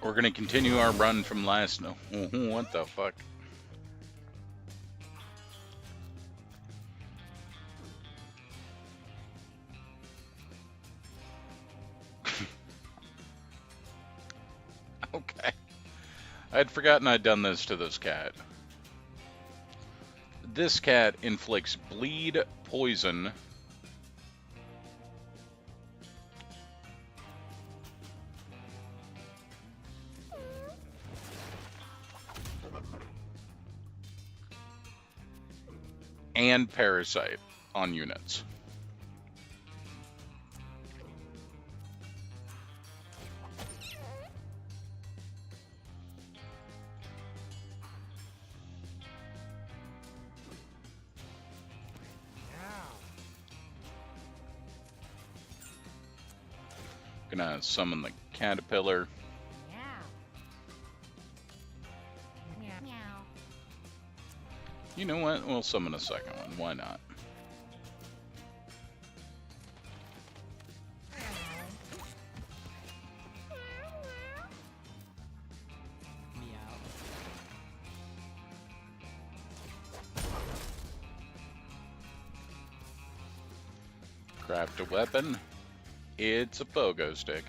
We're gonna continue our run from last. No, what the fuck? Okay. I'd forgotten I'd done this to this cat. This cat inflicts bleed, poison, and parasite on units. Gonna summon the caterpillar. You know what? We'll summon a second one. Why not? Craft a weapon. It's a pogo stick.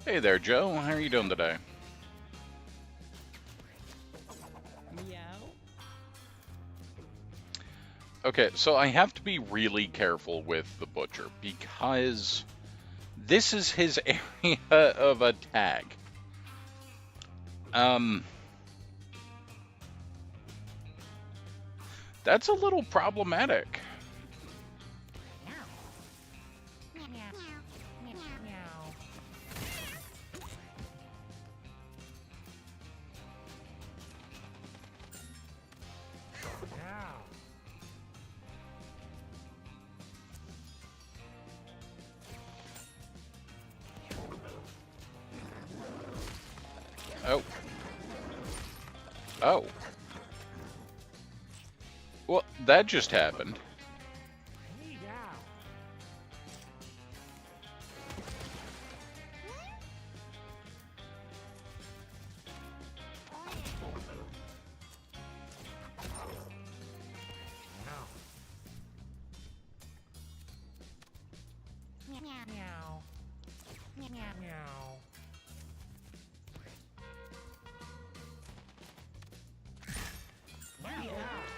Hey there, Joe. How are you doing today? Okay, so I have to be really careful with the butcher because this is his area of attack. That's a little problematic. Oh. Oh. Well, that just happened.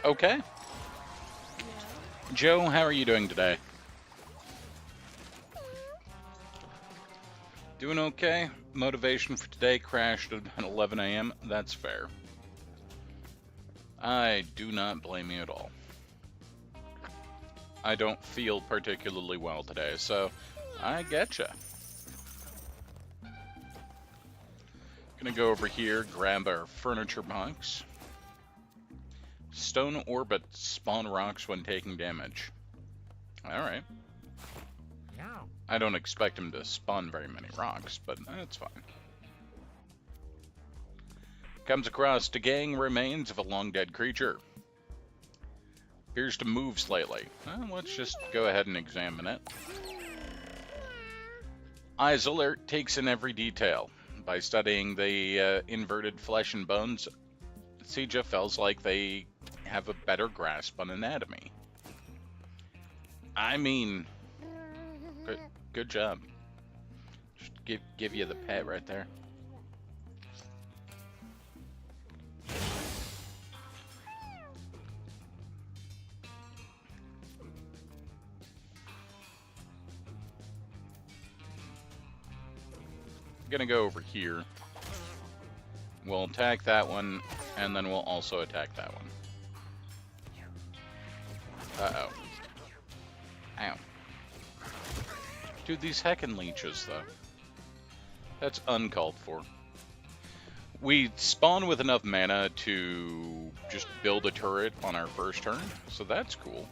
Okay. Joe, how are you doing today? Doing okay. Motivation for today crashed at 11 a.m. That's fair. I do not blame you at all. I don't feel particularly well today, so I getcha. Gonna go over here, grab our furniture box. Stone orbit spawn rocks when taking damage. Alright. I don't expect him to spawn very many rocks, but that's fine. Comes across decaying remains of a long-dead creature. Appears to move slightly. Well, let's just go ahead and examine it. Eyes alert, takes in every detail. By studying the inverted flesh and bones, Sija feels like they have a better grasp on anatomy. I mean, good job. Just give you the pet right there. I'm gonna go over here. We'll attack that one, and then we'll also attack that one. Uh-oh. Ow. Dude, these heckin' leeches, though. That's uncalled for. We spawn with enough mana to just build a turret on our first turn, so that's cool.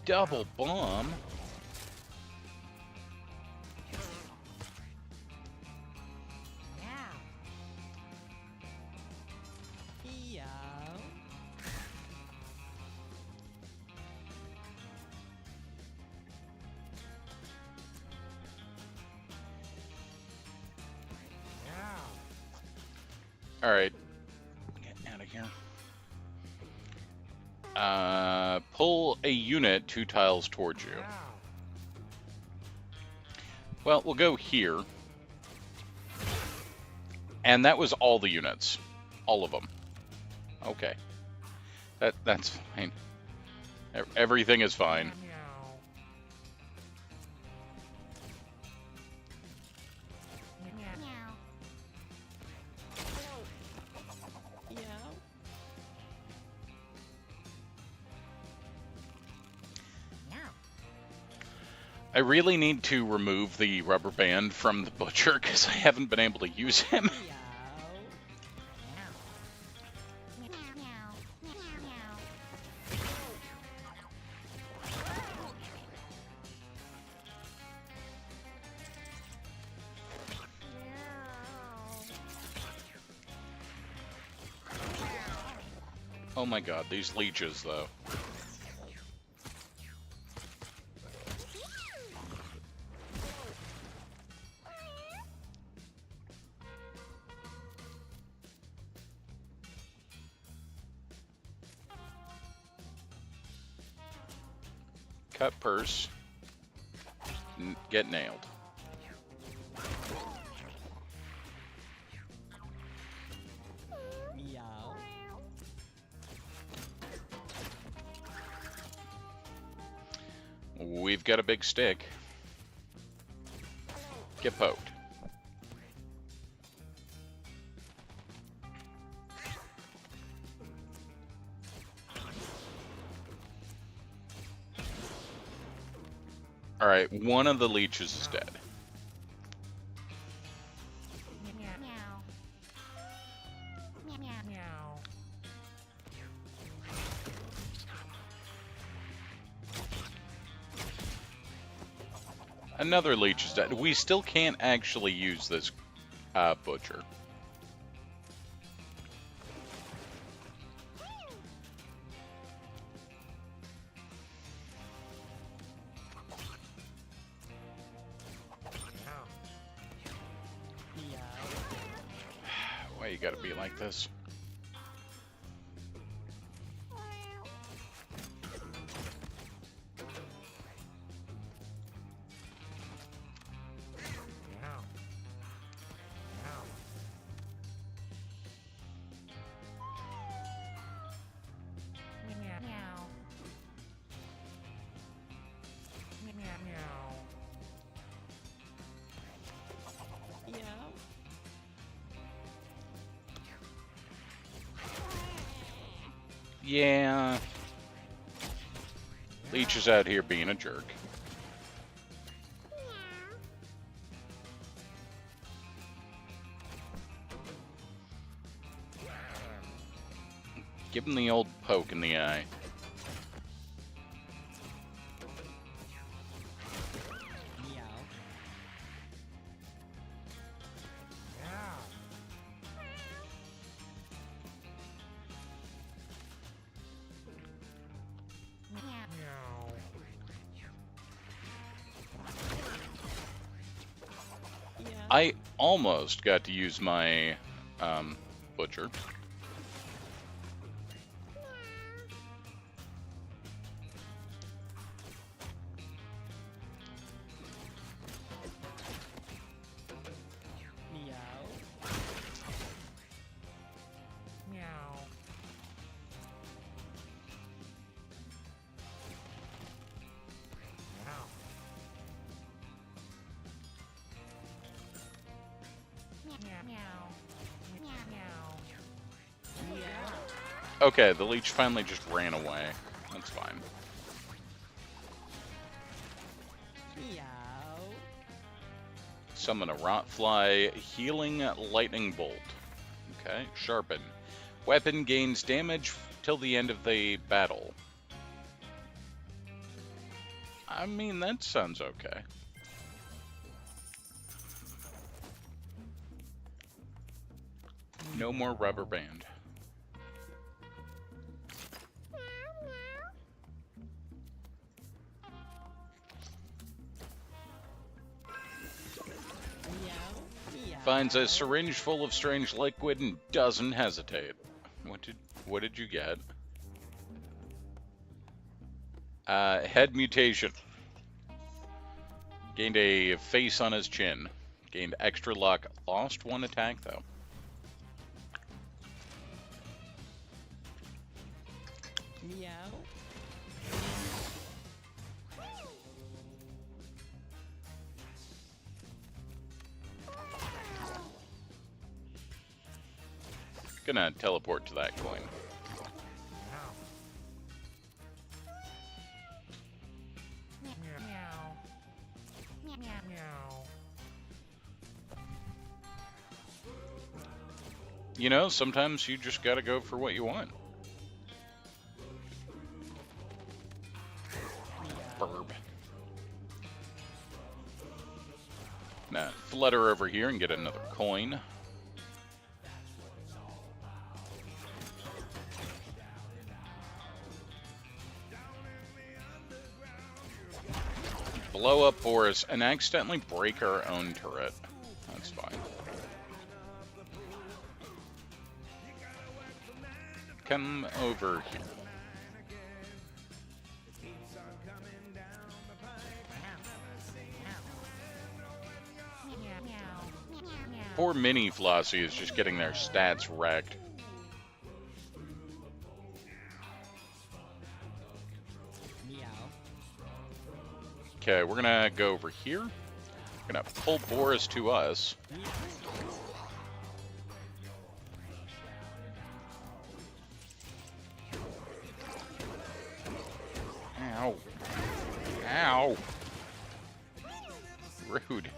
Double bomb? Alright. Get out of here. Pull a unit 2 tiles towards you. Well, we'll go here. And that was all the units. All of them. Okay. That's fine. Everything is fine. I really need to remove the rubber band from the butcher because I haven't been able to use him. Oh my god, these leeches though. Cut purse. Get nailed. We've got a big stick. Get poked. Alright, one of the leeches is dead. Another leech is dead. We still can't actually use this butcher. Why you gotta be like this? Yeah. Leech is out here being a jerk. Give him the old poke in the eye. I almost got to use my butcher. Okay, the leech finally just ran away. That's fine. Summon a rotfly, healing lightning bolt. Okay, sharpen. Weapon gains damage till the end of the battle. I mean, that sounds okay. No more rubber band. Finds a syringe full of strange liquid and doesn't hesitate. What did you get? Head mutation. Gained a face on his chin. Gained extra luck. Lost one attack though. Meow. Gonna teleport to that coin. You know, sometimes you just gotta go for what you want. Burb. Now, flutter over here and get another coin. Blow up Boris and accidentally break our own turret. That's fine. Come over here. Poor Mini Flossie is just getting their stats wrecked. Okay, we're gonna go over here. We're gonna pull Boris to us. Ow. Ow. Rude.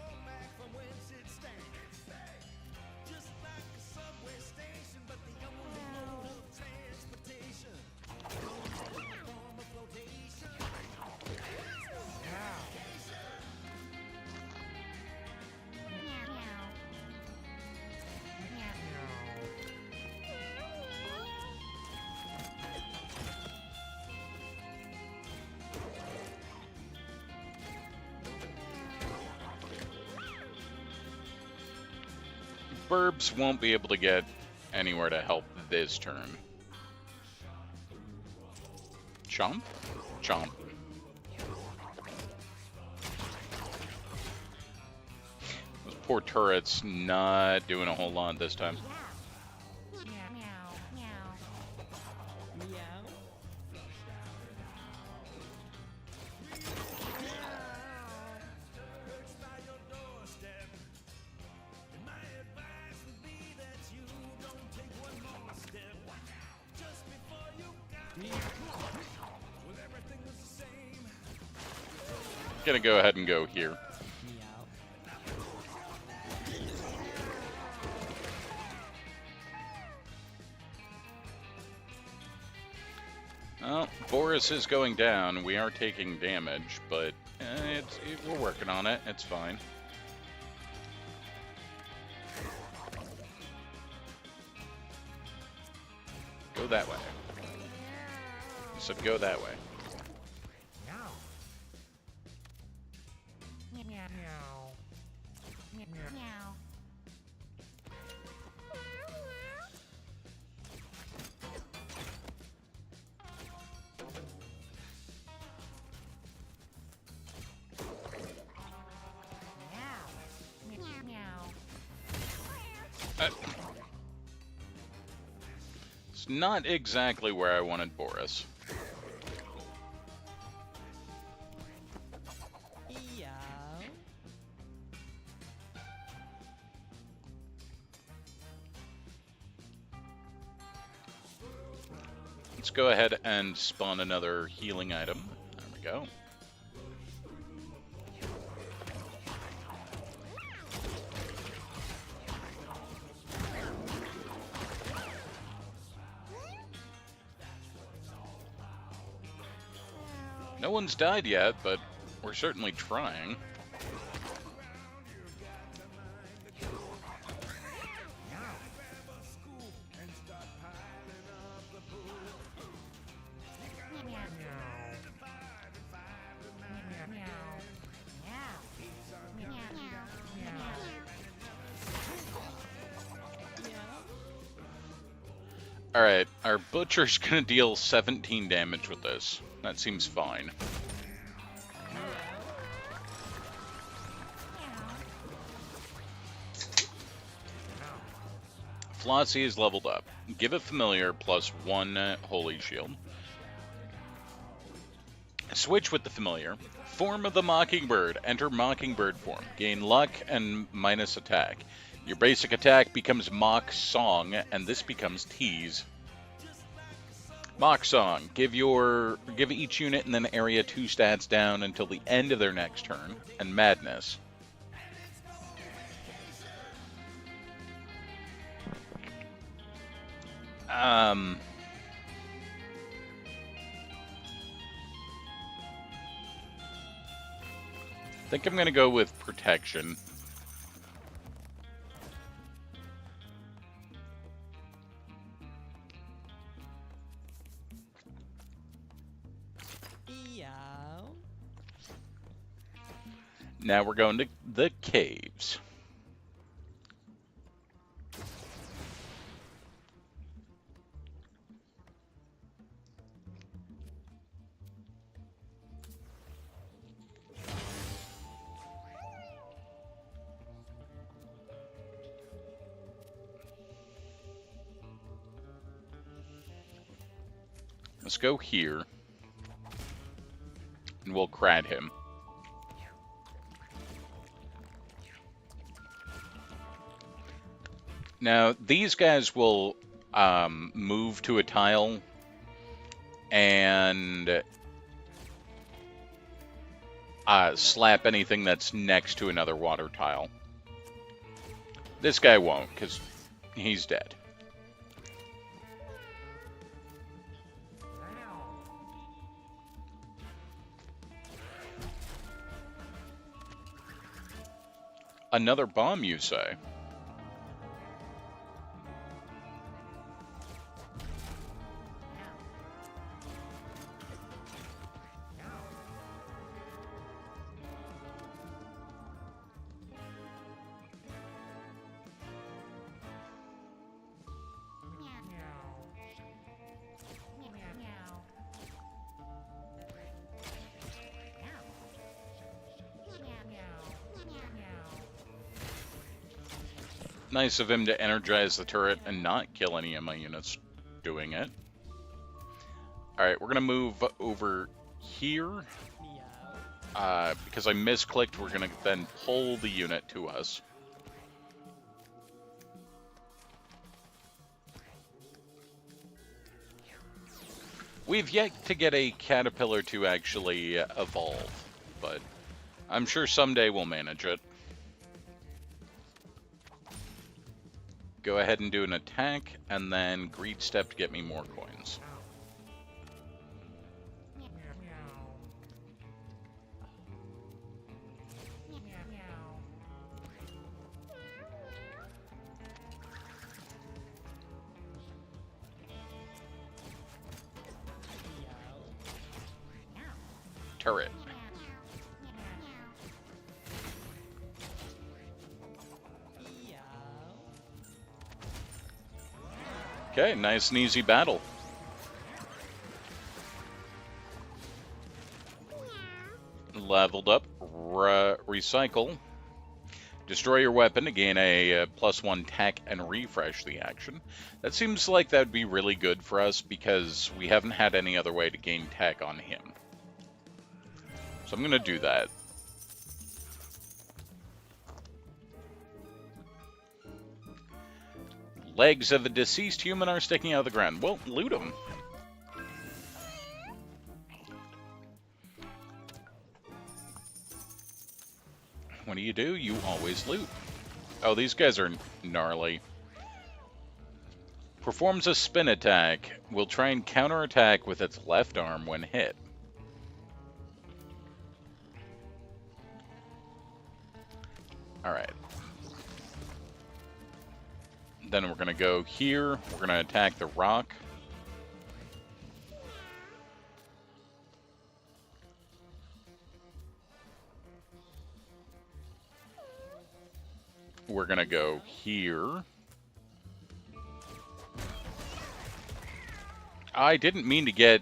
Burbs won't be able to get anywhere to help this turn. Chomp? Chomp. Those poor turrets not doing a whole lot this time. Gonna go ahead and go here. Well, Boris is going down. We are taking damage, but we're working on it. It's fine. Go that way. I said go that way. It's not exactly where I wanted Boris. Let's go ahead and spawn another healing item. There we go. No one's died yet, but we're certainly trying. Alright, our Butcher's gonna deal 17 damage with this. That seems fine. Flossie is leveled up. Give a familiar plus 1 holy shield. Switch with the familiar. Form of the Mockingbird. Enter Mockingbird form. Gain luck and minus attack. Your basic attack becomes Mock Song, and this becomes Tease. Mock Song. Give each unit in an area 2 stats down until the end of their next turn. And Madness. I think I'm gonna go with Protection. Yeah. Now we're going to the caves. Let's go here, and we'll crat him. Now, these guys will move to a tile and slap anything that's next to another water tile. This guy won't, because he's dead. Another bomb, you say? Nice of him to energize the turret and not kill any of my units doing it. Alright, we're going to move over here. Because I misclicked, we're going to then pull the unit to us. We've yet to get a caterpillar to actually evolve, but I'm sure someday we'll manage it. Go ahead and do an attack, and then greed step to get me more coins. Turret. Okay, nice and easy battle. Leveled up, recycle. Destroy your weapon to gain a +1 tack and refresh the action. That seems like that would be really good for us because we haven't had any other way to gain tack on him. So I'm going to do that. Legs of a deceased human are sticking out of the ground. Well, loot them. What do? You always loot. Oh, these guys are gnarly. Performs a spin attack. Will try and counterattack with its left arm when hit. Alright. Then we're going to go here. We're going to attack the rock. We're going to go here. I didn't mean to get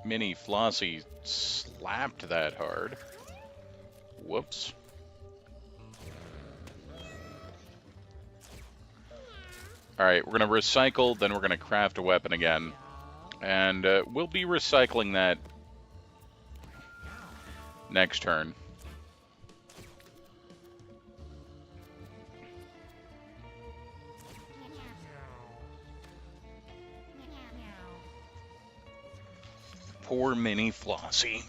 Mini Flossie slapped that hard. Whoops. Alright, we're going to recycle, then we're going to craft a weapon again. And we'll be recycling that next turn. Poor Mini Flossie.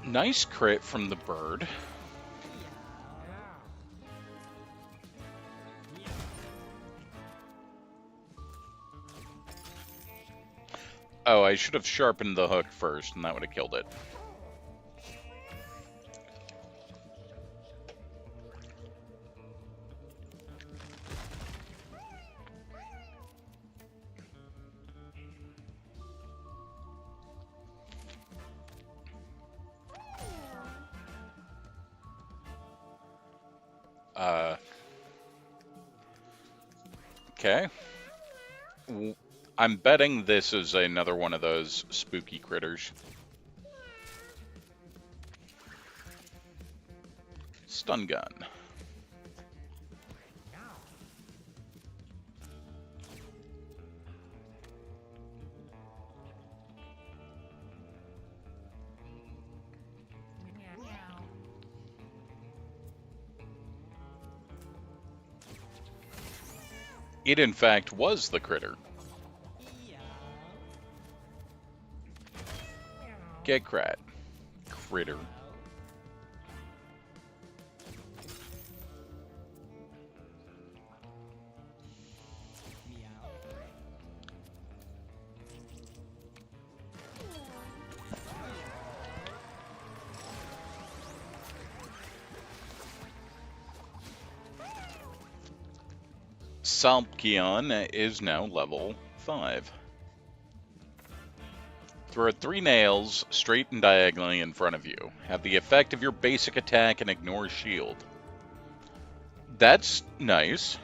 Nice crit from the bird. Oh, I should have sharpened the hook first, and that would have killed it. Okay. I'm betting this is another one of those spooky critters. Stun gun. It, in fact, was the critter. Get crat. Critter. Salpkion is now level 5. Throw 3 nails straight and diagonally in front of you. Have the effect of your basic attack and ignore shield. That's nice.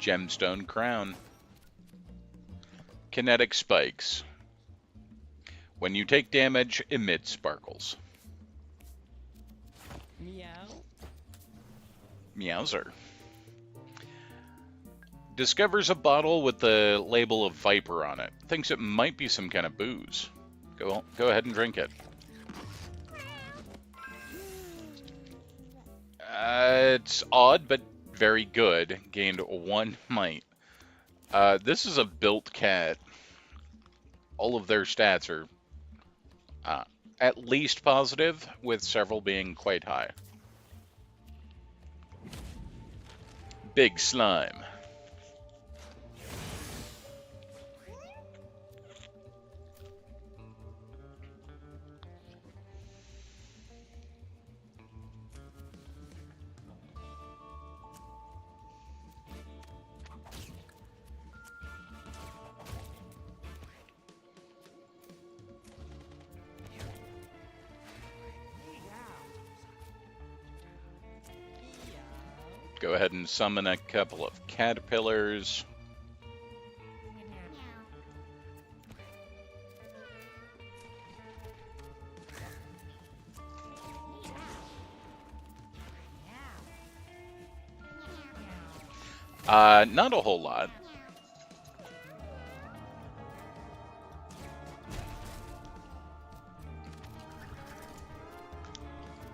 Gemstone crown. Kinetic spikes. When you take damage, emit sparkles. Meow. Meowser. Discovers a bottle with the label of Viper on it. Thinks it might be some kind of booze. Go ahead and drink it. It's odd, but very good. Gained 1 might. This is a built cat. All of their stats are at least positive, with several being quite high. Big slime. Go ahead and summon a couple of caterpillars. Not a whole lot.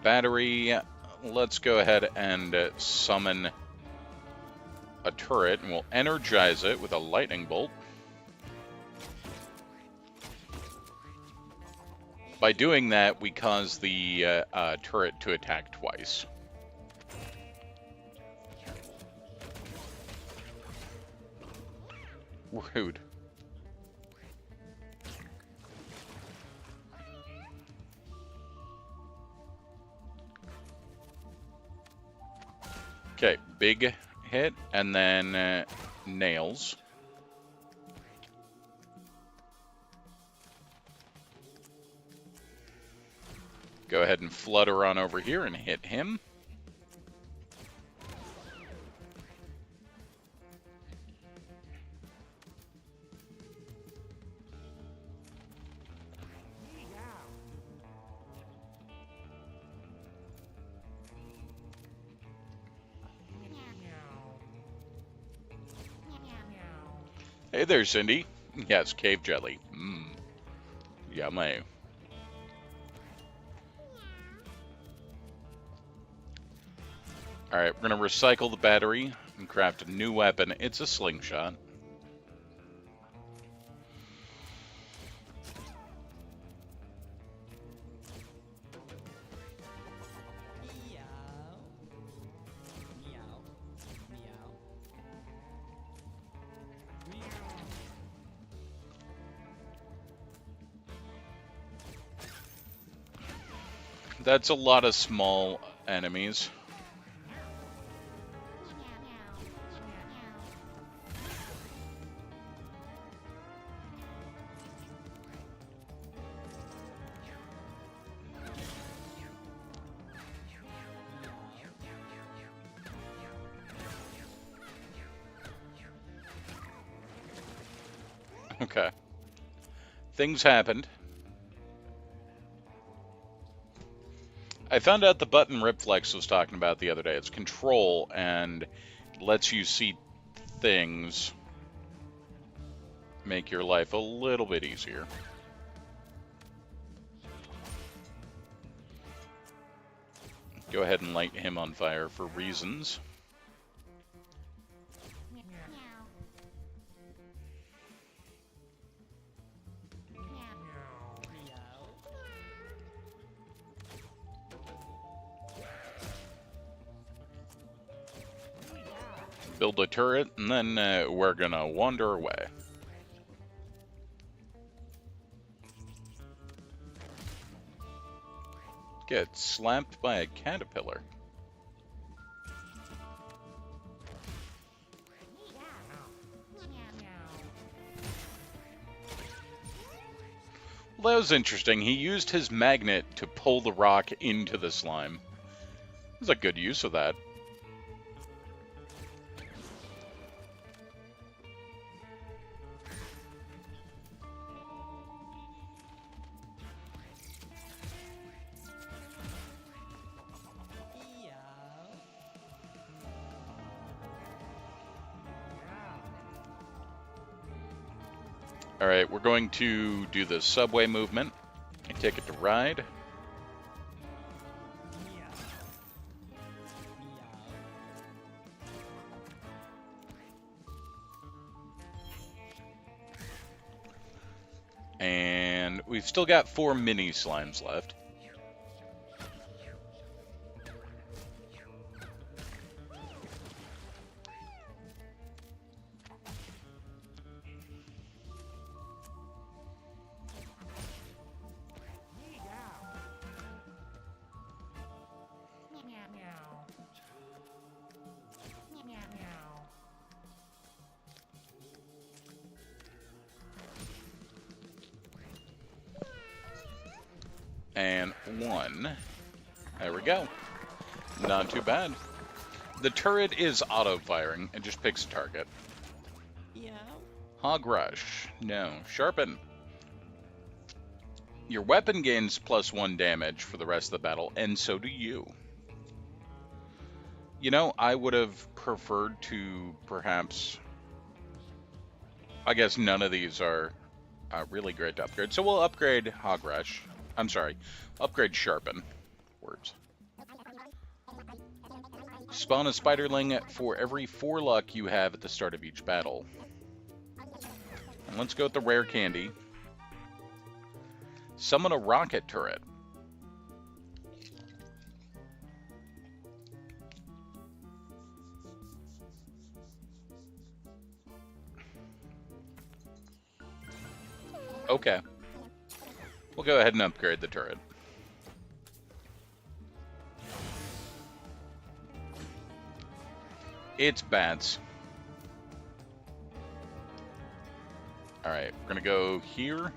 Battery. Let's go ahead and summon a turret, and we'll energize it with a lightning bolt. By doing that, we cause the turret to attack twice. Rude. Okay, big hit, and then nails. Go ahead and flutter on over here and hit him. Hey there, Cindy. Yes, cave jelly. Mmm. Yummy. Alright, we're going to recycle the battery and craft a new weapon. It's a slingshot. That's a lot of small enemies. Okay. Things happened. I found out the button Ripflex was talking about the other day. It's control and lets you see things. Make your life a little bit easier. Go ahead and light him on fire for reasons. Build a turret, and then we're gonna wander away. Get slapped by a caterpillar. Well, that was interesting. He used his magnet to pull the rock into the slime. It was a good use of that. Alright, we're going to do the subway movement. Ticket to ride. And we've still got 4 mini slimes left. And 1. There we go. Not too bad. The turret is auto-firing. It just picks a target. Yeah. Hog Rush. No. Sharpen. Your weapon gains +1 damage for the rest of the battle, and so do you. You know, I would have preferred to perhaps... I guess none of these are really great to upgrade. So we'll upgrade Hog Rush. I'm sorry, upgrade Sharpen. Words. Spawn a Spiderling for every 4 luck you have at the start of each battle. And let's go with the rare candy. Summon a rocket turret. Okay. We'll go ahead and upgrade the turret. It's bats. Alright, we're gonna go here.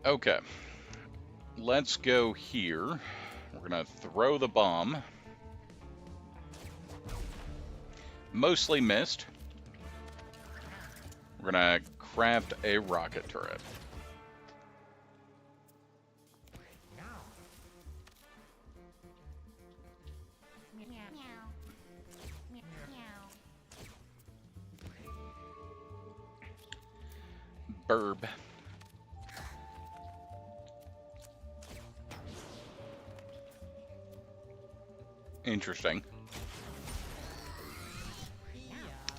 Okay. Let's go here. We're gonna throw the bomb. Mostly missed. We're gonna craft a rocket turret. Burb. Interesting.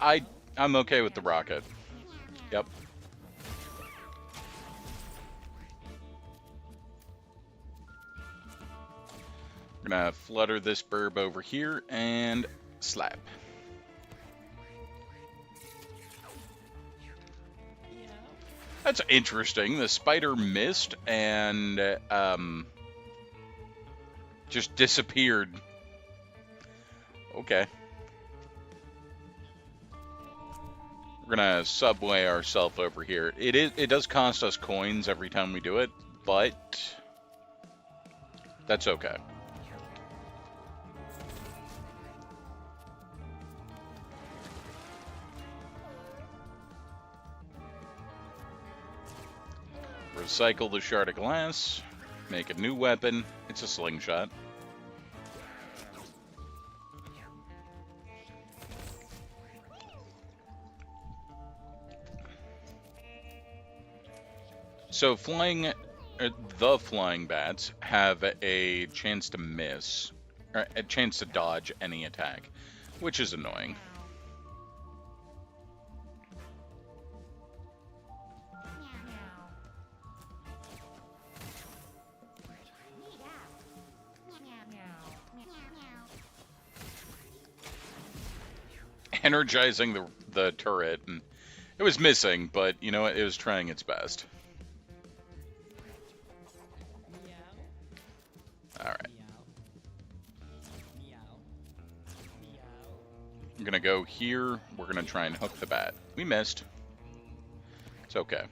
I'm okay with the rocket. Yep. We're gonna flutter this burb over here and slap. That's interesting. The spider missed and just disappeared. Okay. We're gonna subway ourselves over here. It does cost us coins every time we do it, but that's okay. Recycle the shard of glass, make a new weapon. It's a slingshot. So the flying bats have a chance to miss, or a chance to dodge any attack, which is annoying. Energizing the turret, and it was missing, but you know what? It was trying its best. Alright. I'm gonna go here. We're gonna try and hook the bat. We missed. It's okay.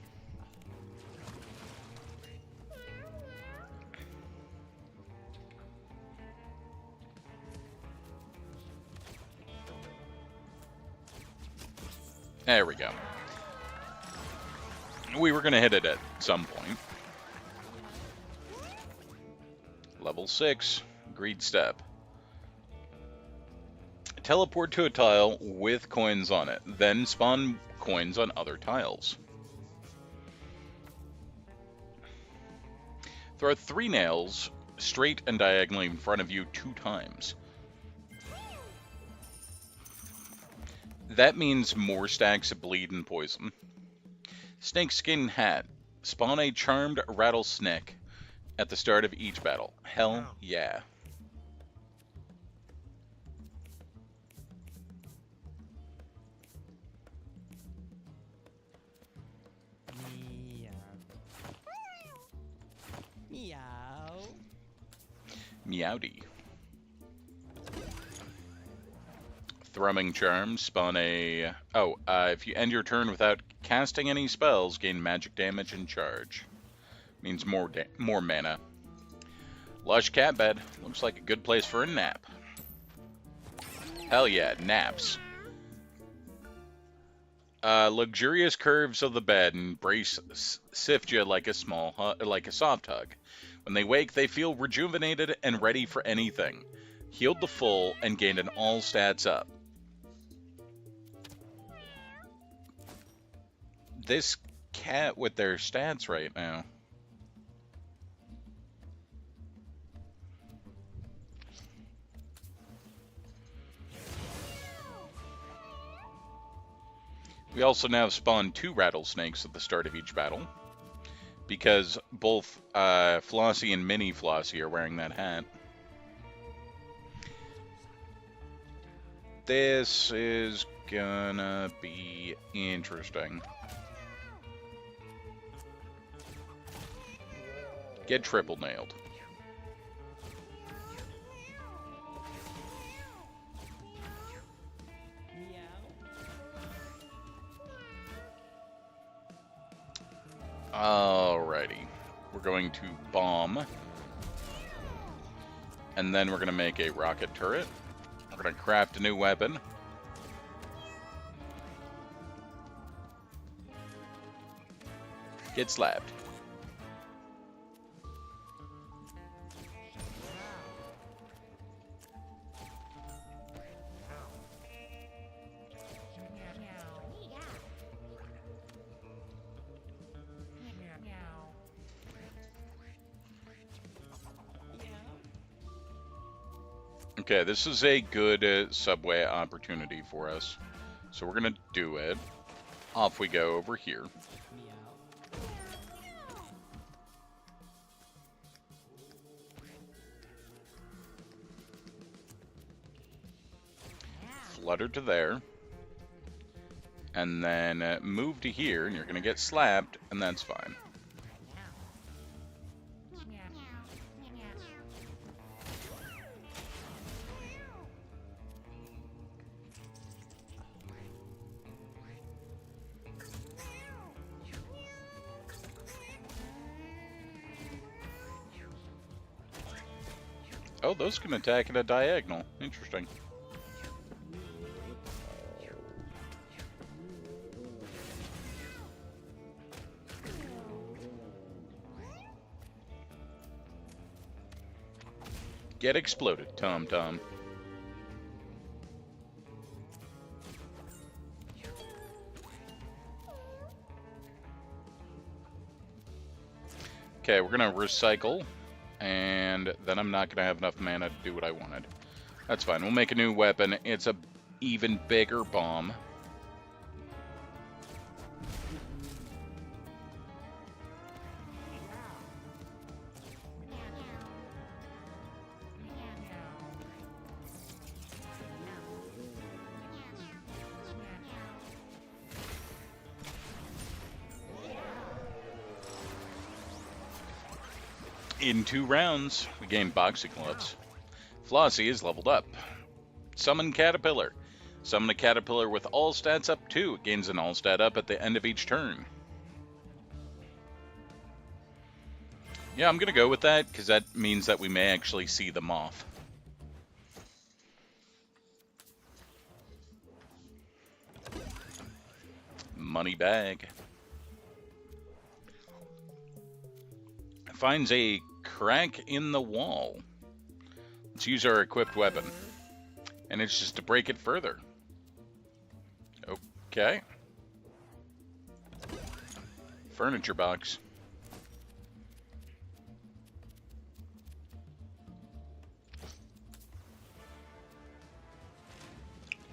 There we go. We were gonna hit it at some point. Level 6, greed step. Teleport to a tile with coins on it, then spawn coins on other tiles. Throw 3 nails straight and diagonally in front of you 2 times. That means more stacks of bleed and poison. Snakeskin hat. Spawn a charmed rattlesnake at the start of each battle. Hell yeah. Meow. Meowdy. Thrumming charms. Spawn a... if you end your turn without casting any spells, gain magic damage and charge. Means more mana. Lush cat bed. Looks like a good place for a nap. Hell yeah, naps. Luxurious curves of the bed embrace sift you like a soft hug. When they wake, they feel rejuvenated and ready for anything. Healed to full and gained an all stats up. This cat with their stats right now. We also now spawn 2 rattlesnakes at the start of each battle. because both Flossie and Mini Flossie are wearing that hat. This is gonna be interesting. Get triple nailed. Alrighty. We're going to bomb. And then we're going to make a rocket turret. We're going to craft a new weapon. Get slapped. Okay, this is a good subway opportunity for us. So we're going to do it. Off we go over here. Flutter to there. And then move to here, and you're going to get slapped, and that's fine. Oh, those can attack at a diagonal. Interesting. Get exploded, Tom Tom. Okay, we're gonna recycle. And then I'm not going to have enough mana to do what I wanted. That's fine. We'll make a new weapon. It's a even bigger bomb. In 2 rounds, we gain boxing gloves. Flossie is leveled up. Summon Caterpillar. Summon a Caterpillar with all stats up 2. It gains an all stat up at the end of each turn. Yeah, I'm going to go with that, because that means that we may actually see them off. Money bag. Finds a crack in the wall. Let's use our equipped weapon. And it's just to break it further. Okay. Furniture box.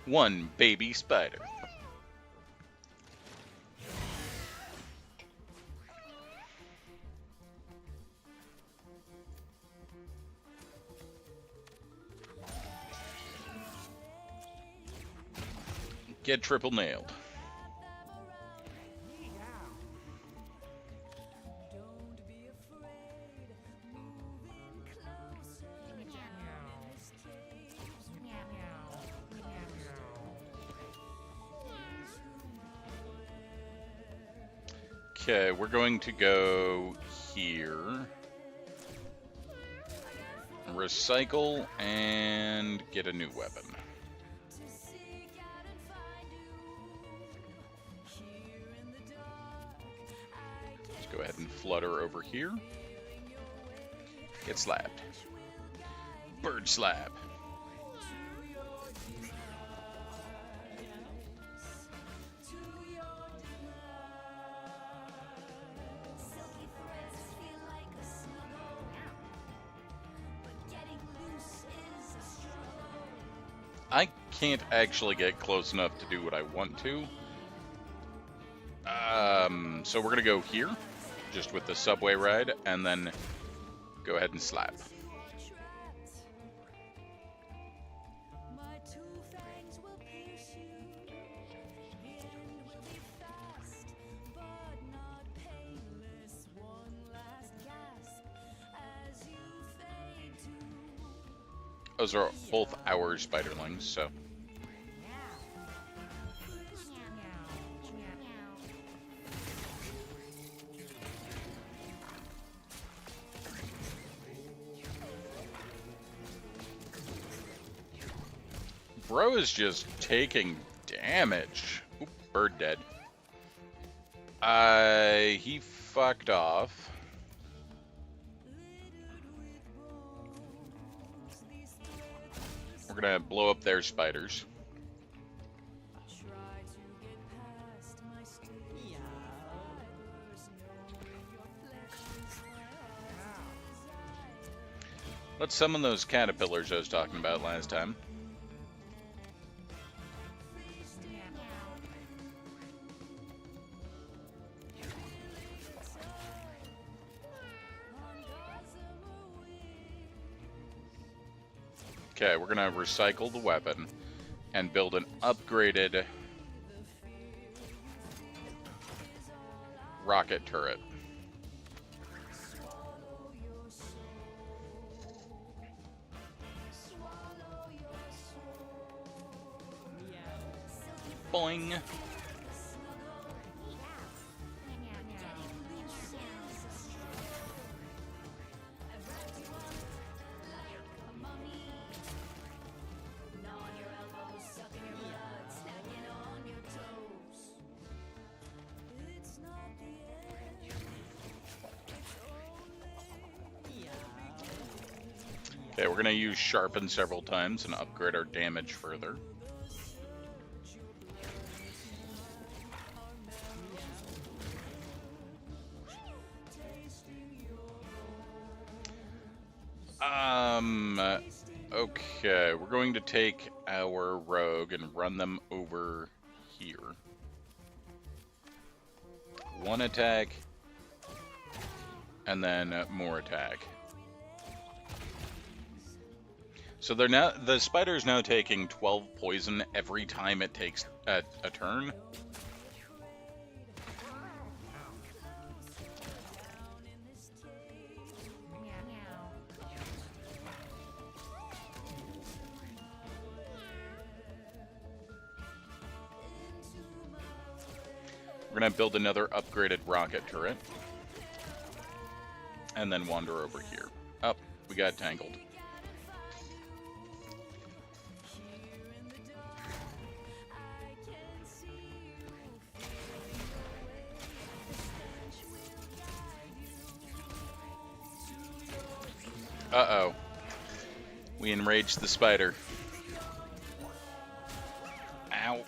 One baby spider. Get triple nailed. Okay, we're going to go here. Recycle and get a new weapon. Go ahead and flutter over here. Get slapped. Bird slap. I can't actually get close enough to do what I want to. So we're gonna go here. just with the subway ride, and then go ahead and slap. Those are both our spiderlings, so. Bro is just taking damage. Oop, bird dead. He fucked off. We're gonna blow up their spiders. Let's summon those caterpillars I was talking about last time. Okay, we're gonna recycle the weapon and build an upgraded rocket turret. Boing. Okay, we're gonna use sharpen several times and upgrade our damage further. Okay, we're going to take our rogue and run them over here. One attack, and then more attack. So they're now, the spider's now taking 12 poison every time it takes a turn. We're gonna build another upgraded rocket turret. And then wander over here. Oh, we got tangled. Uh-oh. We enraged the spider. Ow.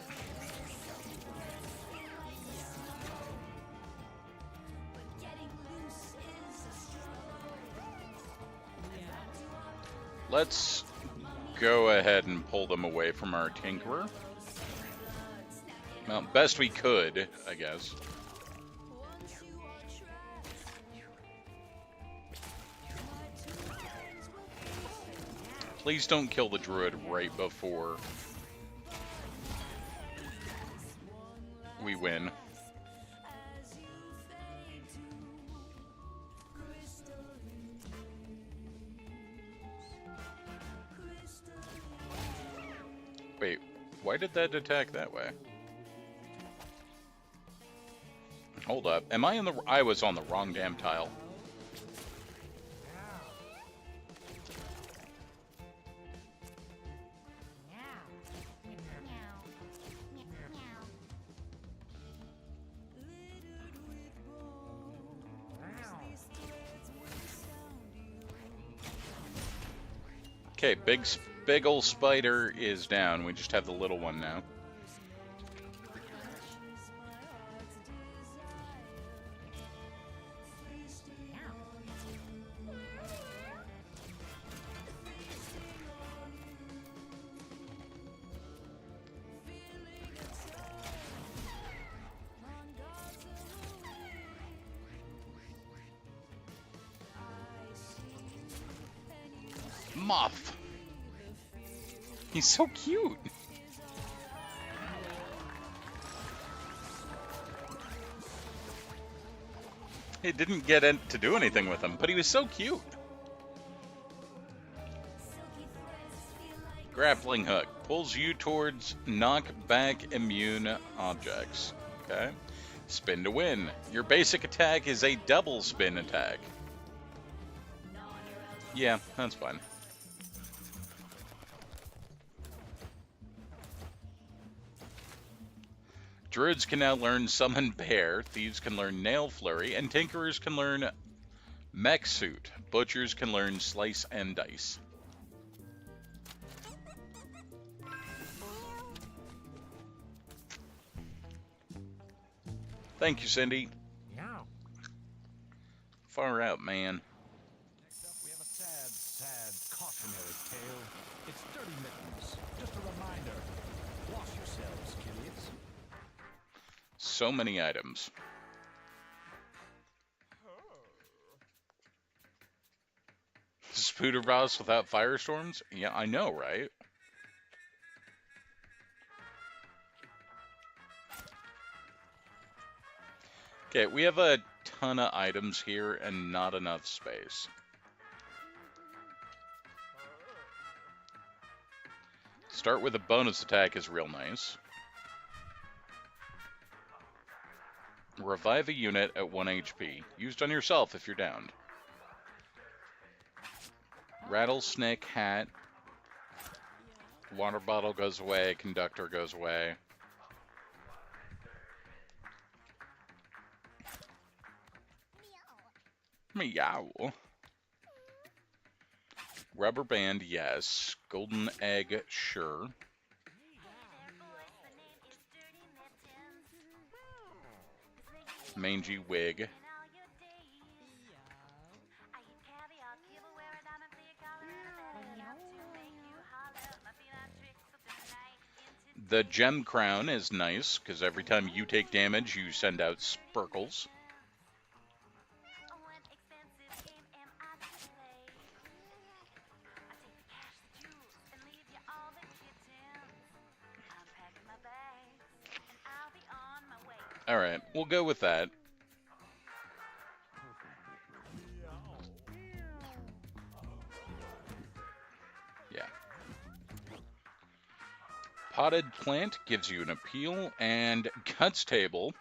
Let's go ahead and pull them away from our Tinkerer. Well, best we could, I guess. Please don't kill the druid right before we win. Wait, why did that attack that way? Hold up. Am I in the... I was on the wrong damn tile. Okay, big ol' spider is down. We just have the little one now. Moth. He's so cute. It didn't get to do anything with him, but he was so cute. Grappling hook pulls you towards knockback immune objects. Okay. Spin to win. Your basic attack is a double spin attack. Yeah, that's fine. Druids can now learn Summon Bear, Thieves can learn Nail Flurry, and Tinkerers can learn Mech Suit. Butchers can learn Slice and Dice. Thank you, Cindy. Yeah. Far out, man. Next up, we have a sad cautionary tale. It's Dirty Mittens. Just a reminder. Wash yourselves, kiddies. So many items. Spooder Boss without firestorms? Yeah, I know, right? Okay, we have a ton of items here and not enough space. Start with a bonus attack is real nice. Revive a unit at 1 HP. Used on yourself if you're downed. Rattlesnake hat. Water bottle goes away. Conductor goes away. Meow. Rubber band, yes. Golden egg, sure. Mangy wig. The gem crown is nice, because every time you take damage, you send out sparkles. Alright, we'll go with that. Yeah. Potted plant gives you an appeal, and guts table.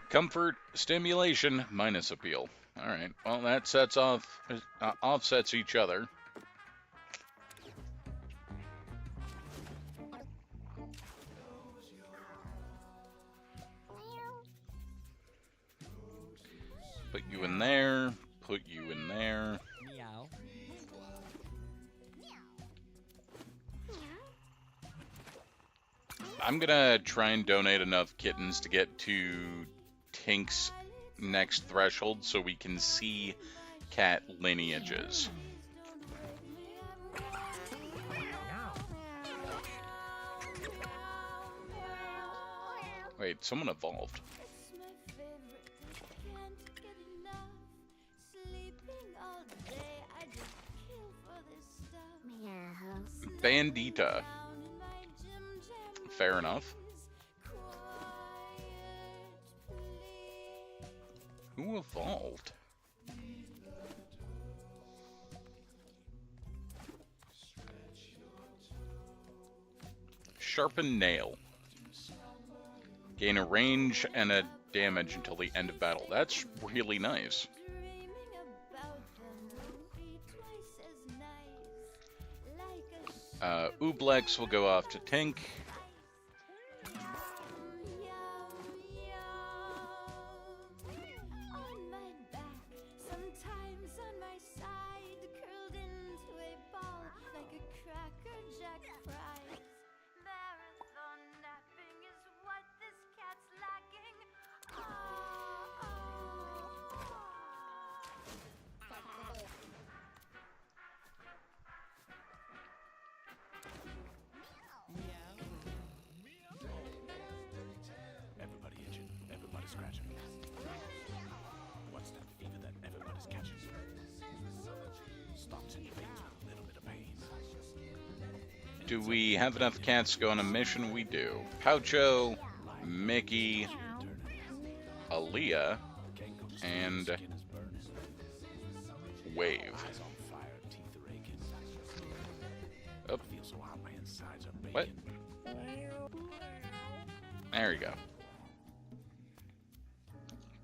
Comfort stimulation minus appeal. Alright, well that sets off, offsets each other. Put you in there, put you in there. Meow. I'm gonna try and donate enough kittens to get to Tink's next threshold so we can see cat lineages. Wait, someone evolved. Bandita. Fair enough. Who evolved? Sharpen nail. Gain a range and a damage until the end of battle. That's really nice. Ooblex will go off to Tink. Do we have enough cats to go on a mission? We do. Poucho, Mickey, Aaliyah, and Wave. Oh. What? There you go.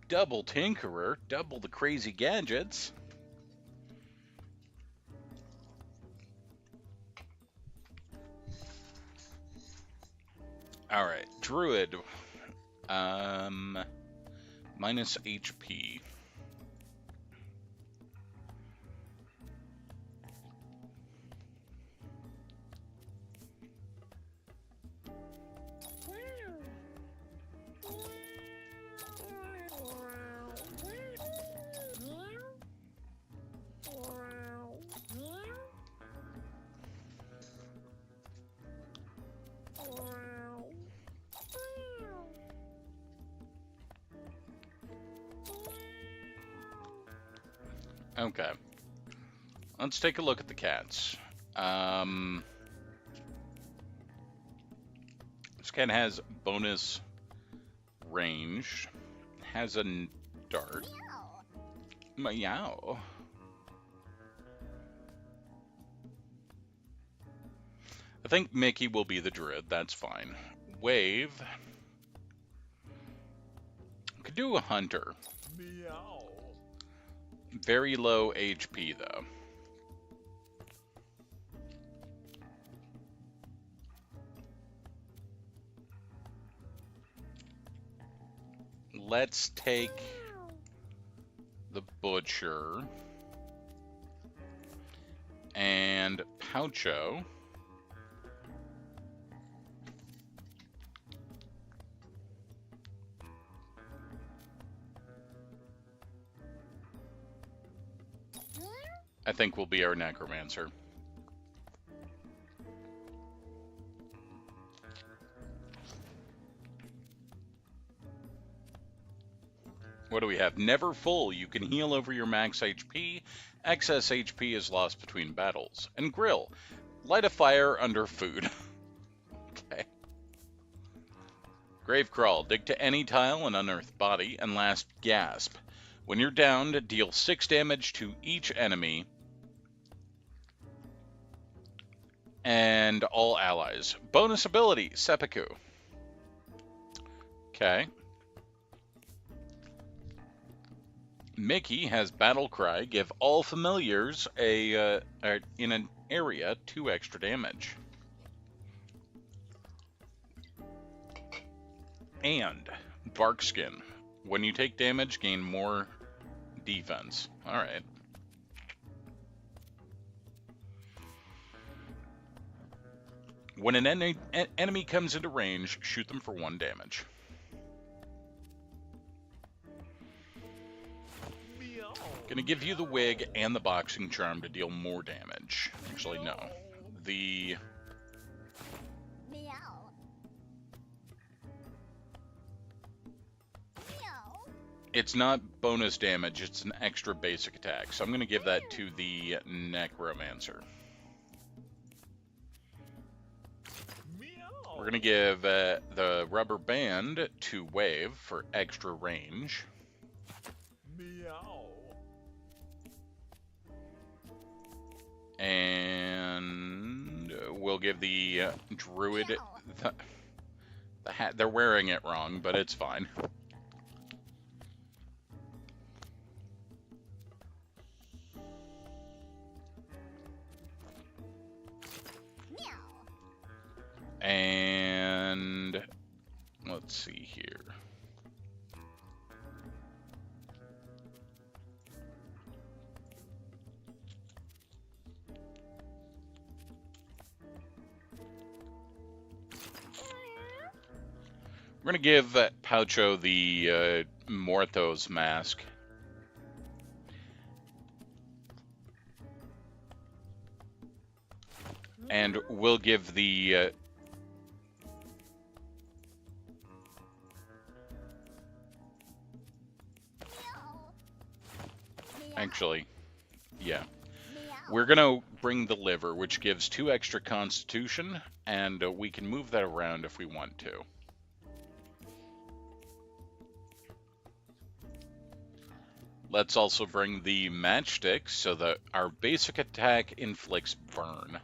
Double Tinkerer, double the crazy gadgets. All right, Druid, minus HP. Okay. Let's take a look at the cats. This cat has bonus range, has a dart. Meow. I think Mickey will be the druid, that's fine. Wave. Could do a hunter. Meow. Very low HP, though. Let's take the Butcher and Poucho. I think will be our Necromancer. What do we have? Never full. You can heal over your max HP. Excess HP is lost between battles. And Grill. Light a fire under food. Okay. Gravecrawl. Dig to any tile and unearth body. And last, Gasp. When you're downed, deal 6 damage to each enemy and all allies. Bonus ability, Seppuku. Okay. Mickey has Battle Cry. Give all familiars in an area 2 extra damage. And Barkskin. When you take damage, gain more defense. Alright. When an enemy comes into range, shoot them for 1 damage. Gonna give you the wig and the boxing charm to deal more damage. Actually, no. The... It's not bonus damage, it's an extra basic attack. So I'm gonna give that to the Necromancer. We're gonna give the rubber band to Wave for extra range. Meow. And we'll give the druid the hat. They're wearing it wrong, but it's fine. And let's see here. We're going to give Poucho the Morthos mask. And we'll give the... actually, yeah. We're gonna bring the liver, which gives 2 extra constitution, and we can move that around if we want to. Let's also bring the matchstick so that our basic attack inflicts burn.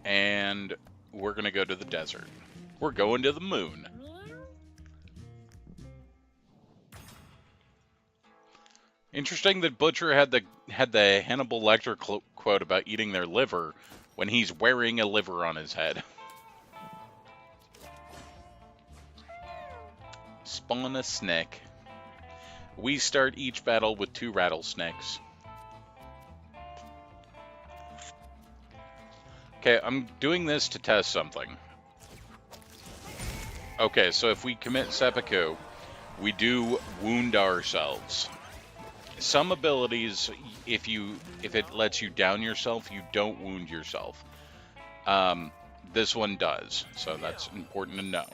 And we're gonna go to the desert. We're going to the moon. Interesting that Butcher had the Hannibal Lecter quote about eating their liver when he's wearing a liver on his head. Spawn a snake. We start each battle with 2 rattlesnakes. Okay, I'm doing this to test something. Okay, so if we commit seppuku, we do wound ourselves. Some abilities, if it lets you down yourself, you don't wound yourself. This one does, so that's important to know.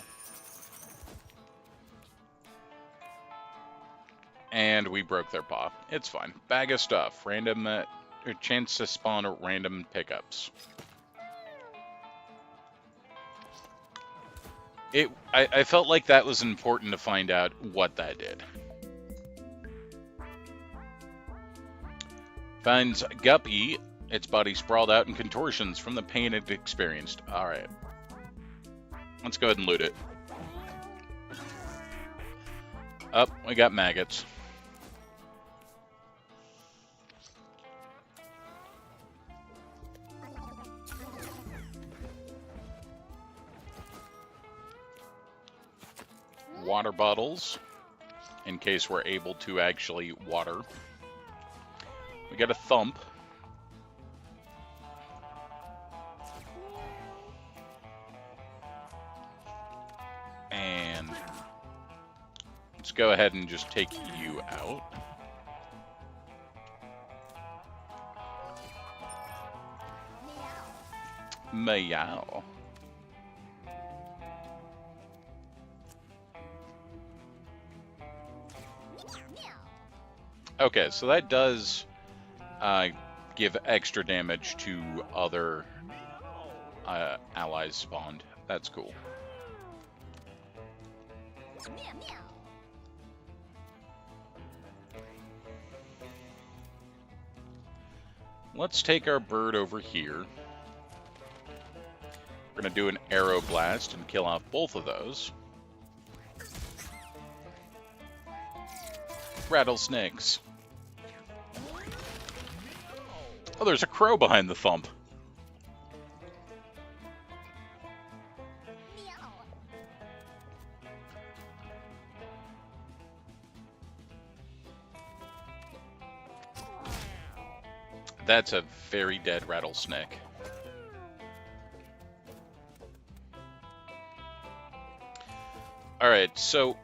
And we broke their paw. It's fine. Bag of stuff. Random chance to spawn random pickups. I felt like that was important to find out what that did. Finds Guppy, its body sprawled out in contortions from the pain it experienced. Alright. Let's go ahead and loot it. Up, we got maggots. Water bottles, in case we're able to actually water. We got a thump. And let's go ahead and just take you out. Meow. Okay, so that does give extra damage to other allies spawned. That's cool. Let's take our bird over here. We're going to do an arrow blast and kill off both of those. Rattlesnakes. Oh, there's a crow behind the thump. That's a very dead rattlesnake. Alright, so...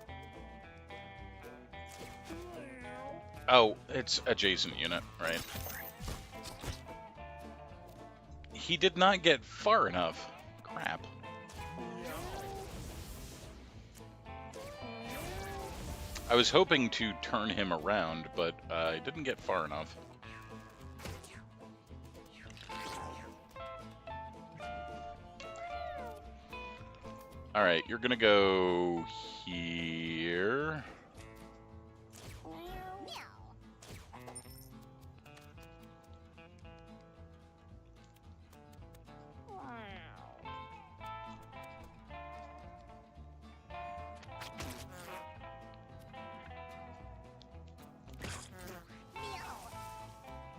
Oh, it's adjacent unit, right? He did not get far enough. Crap. I was hoping to turn him around, but I didn't get far enough. Alright, you're gonna go here.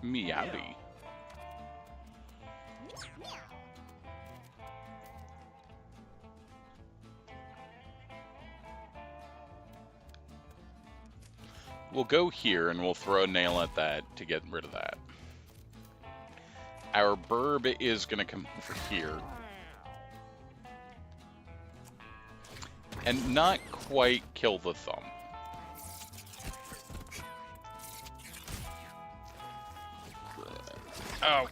Meowdy. We'll go here and we'll throw a nail at that to get rid of that. Our burb is going to come over here. And not quite kill the thumb. Oh.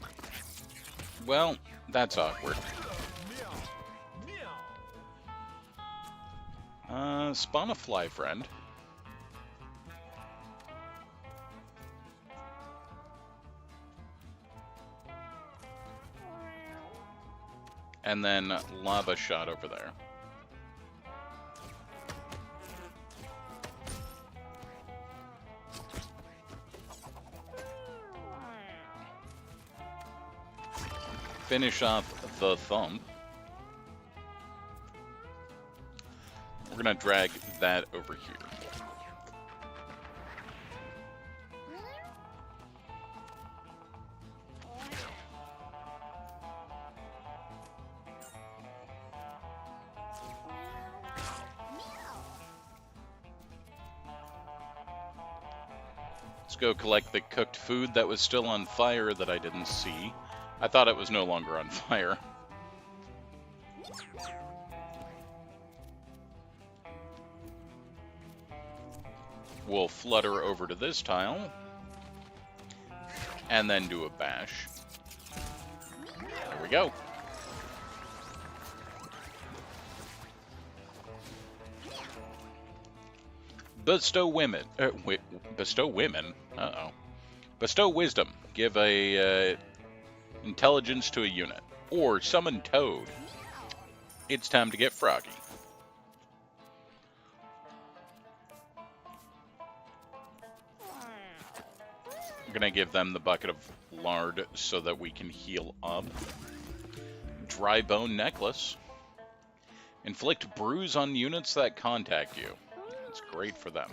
Well, that's awkward. Spawn a fly friend. And then lava shot over there. Finish off the thump. We're gonna drag that over here. Let's go collect the cooked food that was still on fire that I didn't see. I thought it was no longer on fire. We'll flutter over to this tile. And then do a bash. There we go. Bestow women. Bestow women? Uh-oh. Bestow wisdom. Give a intelligence to a unit. Or summon Toad. It's time to get froggy. I'm gonna give them the bucket of lard so that we can heal up. Dry bone necklace. Inflict bruise on units that contact you. It's great for them.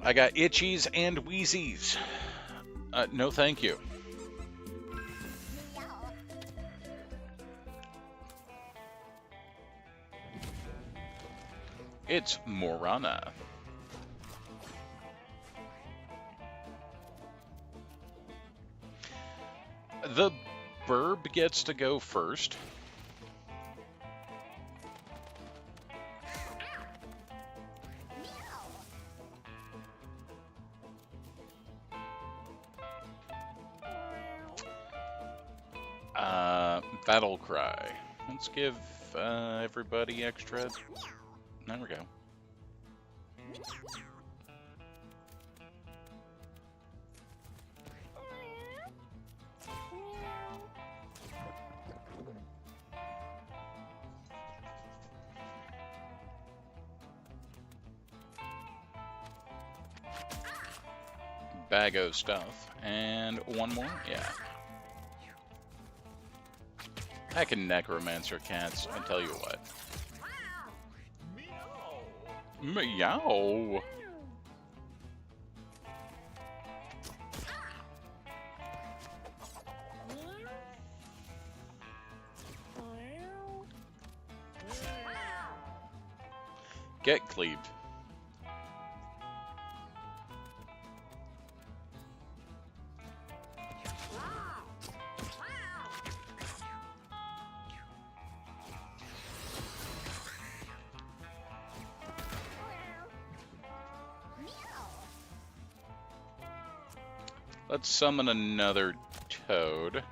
I got itchies and wheezies. No thank you. It's Morana. The burb gets to go first. Battle cry. Let's give everybody extra. There we go. Bag of stuff. And one more? Yeah. Heckin' necromancer cats, I tell you what. Meow. Get cleaved. Let's summon another toad.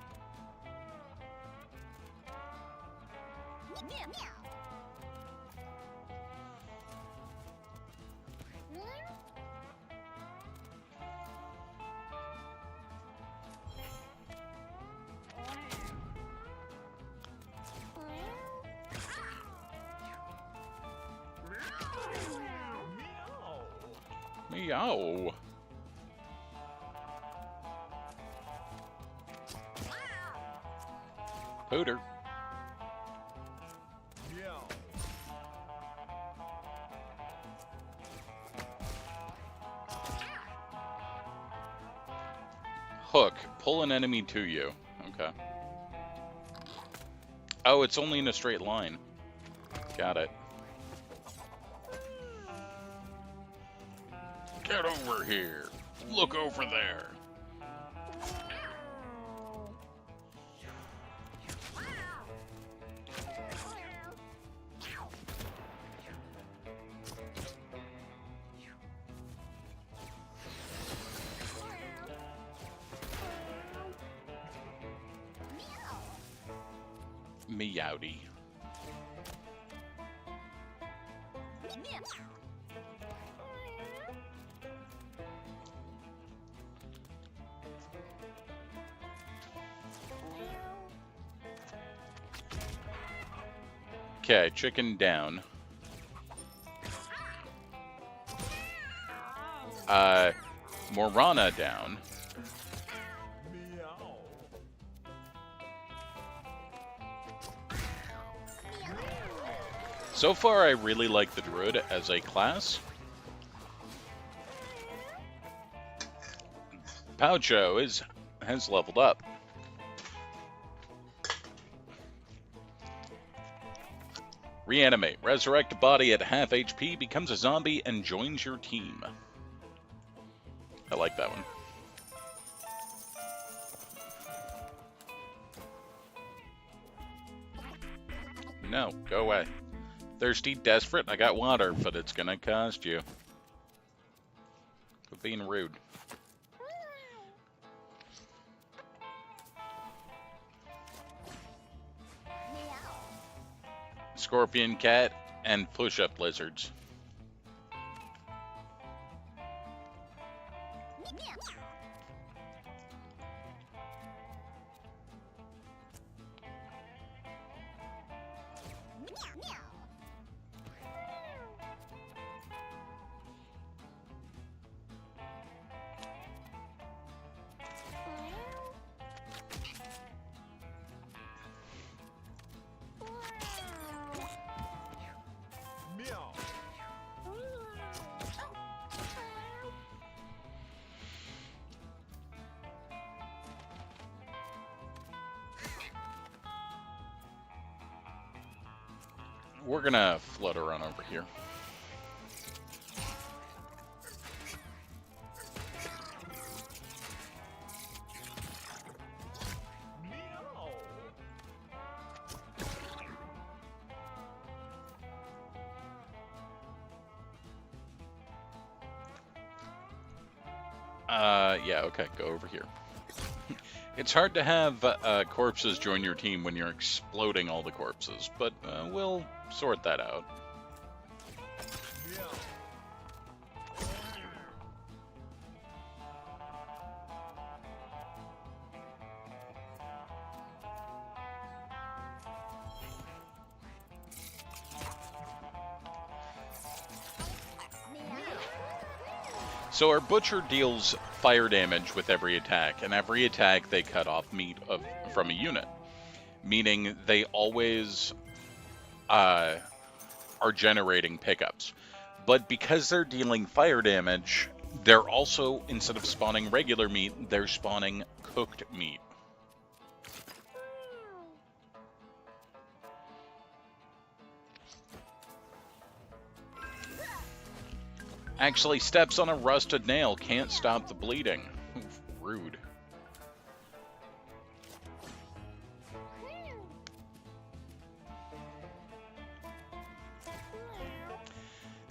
Meow. Pooter. Hook. Pull an enemy to you. Okay. Oh, it's only in a straight line. Got it. Get over here. Look over there. Meowdy. Okay, chicken down. Morana down. Meow. So far, I really like the druid as a class. Poucho has leveled up. Reanimate. Resurrect a body at half HP, becomes a zombie, and joins your team. I like that one. No, go away. Thirsty, desperate, I got water, but it's gonna cost you. Quit being rude. Scorpion cat and push-up lizards. Meow. We're gonna flutter on over here. Meow. Yeah, okay, go over here. It's hard to have corpses join your team when you're exploding all the corpses, but we'll sort that out. Meow. So our butcher deals fire damage with every attack, and every attack they cut off meat from a unit, meaning they always are generating pickups. But because they're dealing fire damage, they're also, instead of spawning regular meat, they're spawning cooked meat. Actually, steps on a rusted nail can't stop the bleeding. Rude.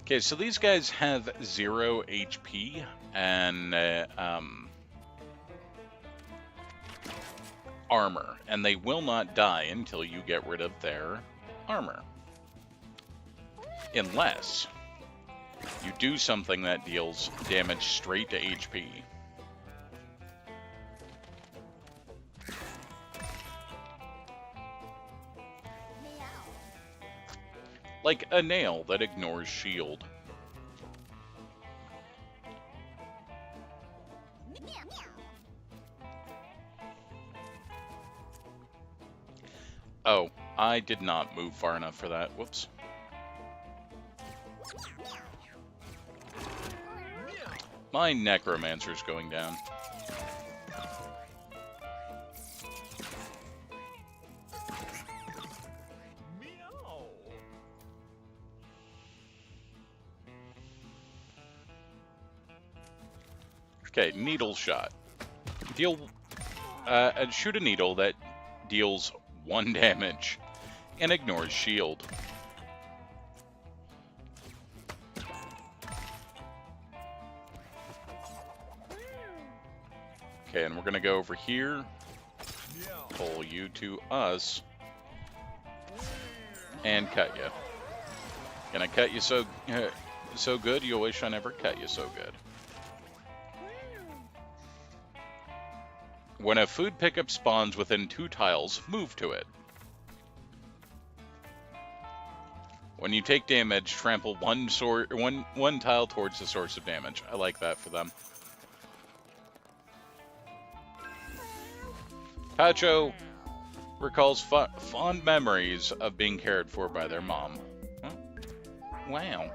Okay, so these guys have 0 HP and armor, and they will not die until you get rid of their armor. Unless you do something that deals damage straight to HP. Like a nail that ignores shield. Oh, I did not move far enough for that. Whoops. My necromancer's going down. Meow. Okay, needle shot. Shoot a needle that deals 1 damage and ignores shield. Okay, and we're gonna go over here, Meow. pull you to us, and cut you. Gonna cut you so good, you'll wish I never cut you so good. When a food pickup spawns within 2 tiles, move to it. When you take damage, trample one tile towards the source of damage. I like that for them. Pacho recalls fond memories of being cared for by their mom. Huh? Wow.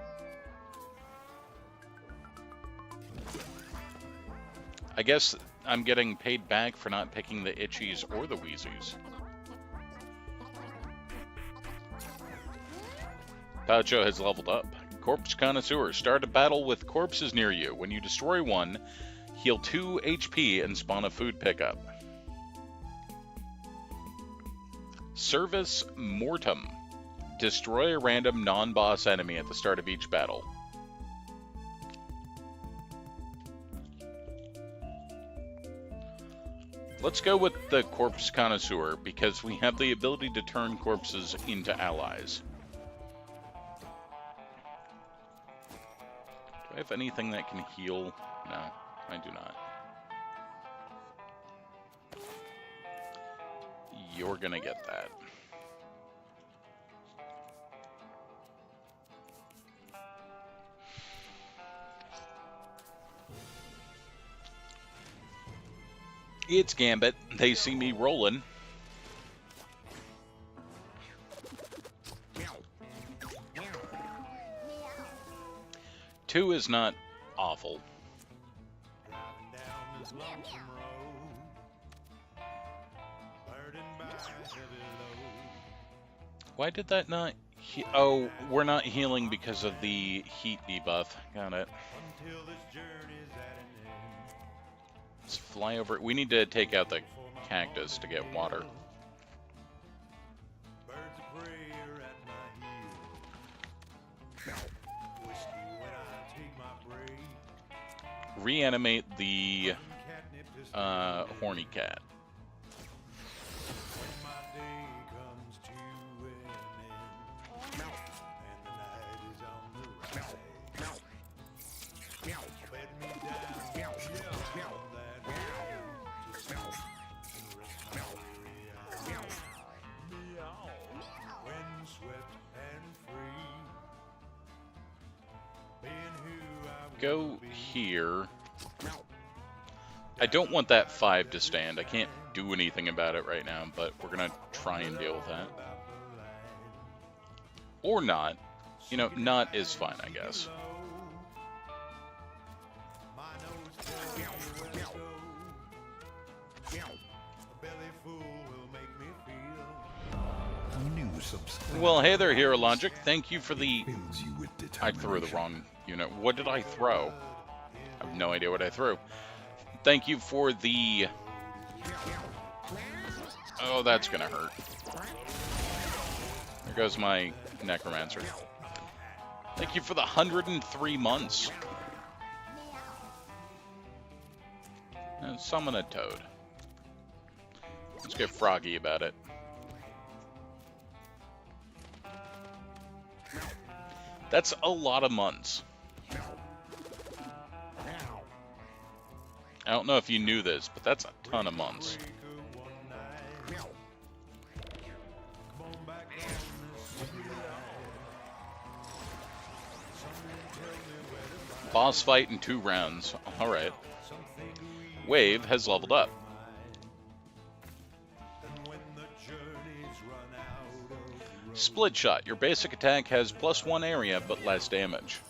I guess I'm getting paid back for not picking the Itchies or the Wheezies. Pacho has leveled up. Corpse Connoisseur. Start a battle with corpses near you. When you destroy one, heal 2 HP and spawn a food pickup. Service Mortem. Destroy a random non-boss enemy at the start of each battle. Let's go with the Corpse Connoisseur because we have the ability to turn corpses into allies. Do I have anything that can heal? No, I do not. You're gonna get that. It's Gambit. They see me rolling. Two is not awful. Why did that not... Oh, we're not healing because of the heat debuff. Got it. Let's fly over... We need to take out the cactus to get water. Reanimate the horny cat. Go here. I don't want that 5 to stand. I can't do anything about it right now, but we're gonna try and deal with that. Or not. You know, not is fine, I guess. Well, hey there, Hero Logic. Thank you for the... I threw the wrong unit. What did I throw? I have no idea what I threw. Thank you for the... Oh, that's gonna hurt. There goes my Necromancer. Thank you for the 103 months. And summon a toad. Let's get froggy about it. That's a lot of months. I don't know if you knew this, but that's a ton of months. Boss fight in 2 rounds. Alright. Wave has leveled up. Split Shot. Your basic attack has +1 area, but less damage.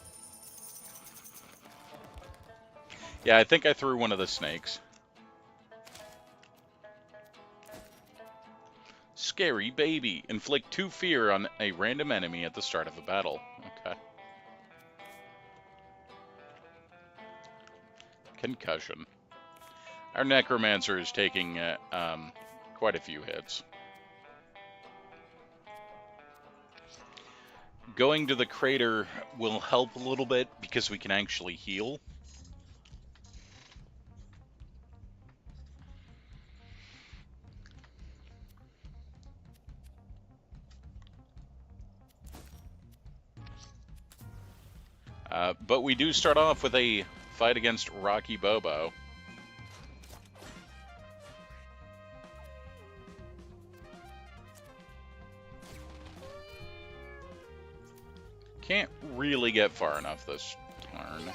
Yeah, I think I threw one of the snakes. Scary Baby. Inflict 2 fear on a random enemy at the start of a battle. Okay. Concussion. Our Necromancer is taking quite a few hits. Going to the crater will help a little bit because we can actually heal. But we do start off with a fight against Rocky Bobo. Can't really get far enough this turn.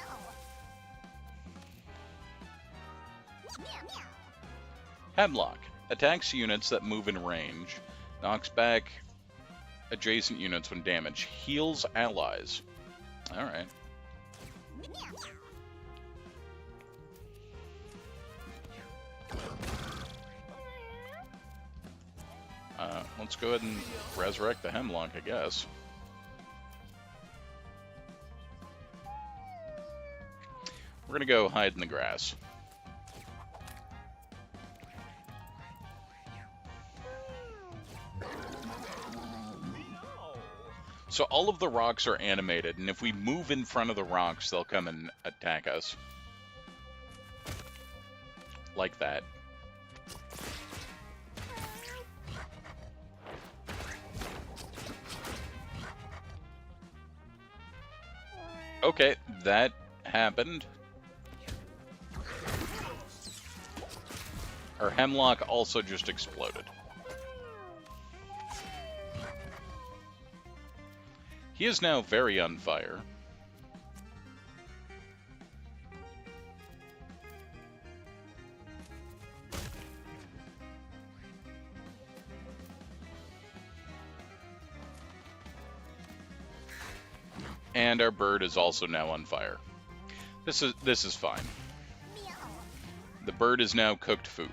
Hemlock. Attacks units that move in range. Knocks back adjacent units when damaged. Heals allies. Alright. Let's go ahead and resurrect the Hemlock, I guess. We're gonna go hide in the grass. So all of the rocks are animated, and if we move in front of the rocks, they'll come and attack us. Like that. Okay, that happened. Our Hemlock also just exploded. He is now very on fire. And our bird is also now on fire. This is fine. The bird is now cooked food.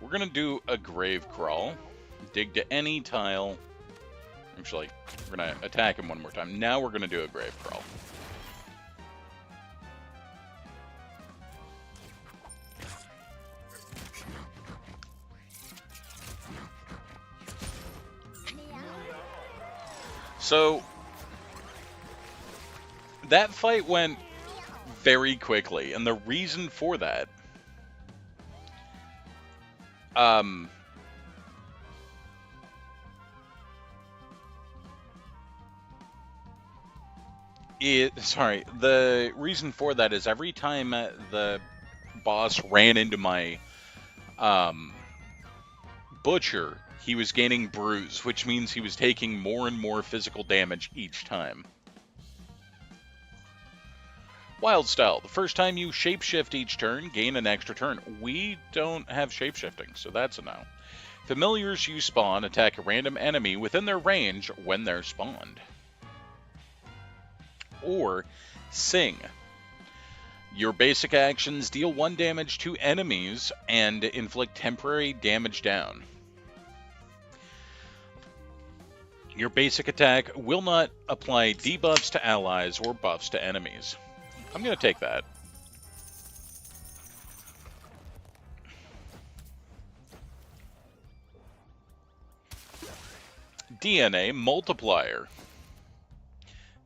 We're gonna do a grave crawl. Dig to any tile. Actually, we're gonna attack him one more time. Now we're gonna do a grave crawl. So that fight went very quickly, and the reason for that, the reason for that is every time the boss ran into my butcher, he was gaining bruise, which means he was taking more and more physical damage each time. Wild Style. The first time you shapeshift each turn, gain an extra turn. We don't have shapeshifting, so that's a no. Familiars you spawn attack a random enemy within their range when they're spawned. Or Sing. Your basic actions deal 1 damage to enemies and inflict temporary damage down. Your basic attack will not apply debuffs to allies or buffs to enemies. I'm going to take that. DNA Multiplier.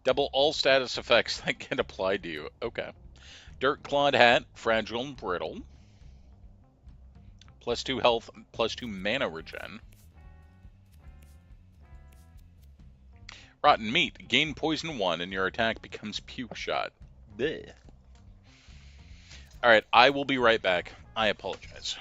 Double all status effects that get applied to you. Okay. Dirt Clawed Hat, Fragile and Brittle. +2 health, +2 mana regen. Rotten Meat. Gain poison 1 and your attack becomes puke shot. Blech. Alright, I will be right back. I apologize.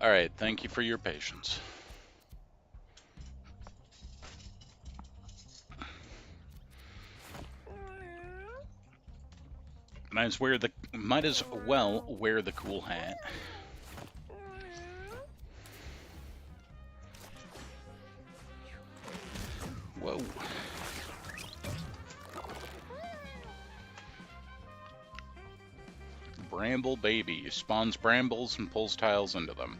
Alright, thank you for your patience. Might as well wear the cool hat. Whoa. Bramble baby spawns brambles and pulls tiles into them.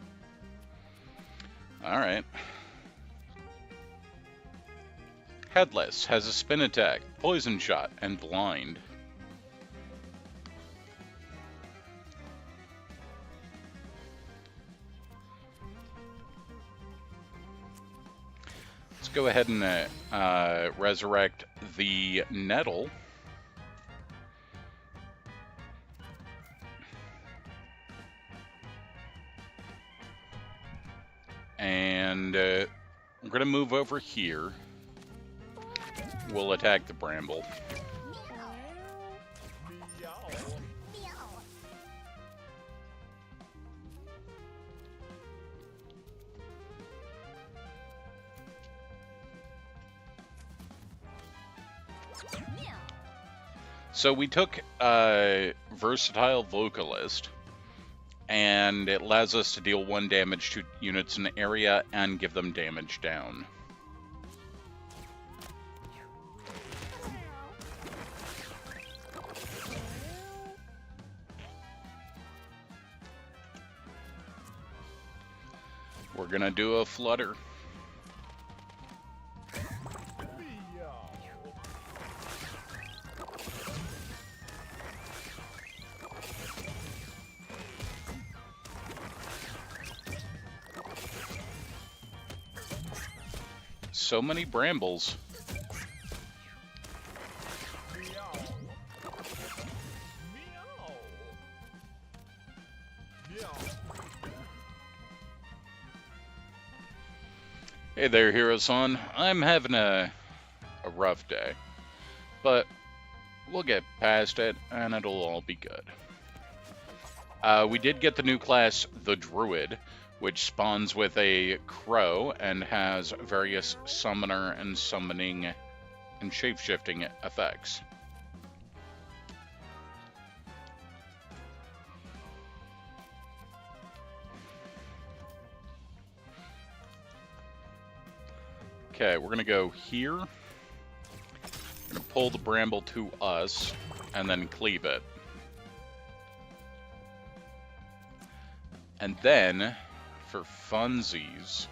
Alright. Headless has a spin attack, poison shot, and blind. Let's go ahead and resurrect the nettle. And we're going to move over here. We'll attack the bramble. So we took Versatile Vocalist, and it allows us to deal 1 damage to units in the area and give them damage down. We're gonna do a flutter. So many brambles. Hey there, Hero-san. I'm having a rough day, but we'll get past it, and it'll all be good. We did get the new class, the Druid, which spawns with a crow and has various summoner and summoning and shapeshifting effects. Okay, we're gonna go here. We're gonna pull the bramble to us and then cleave it. And then, for funsies,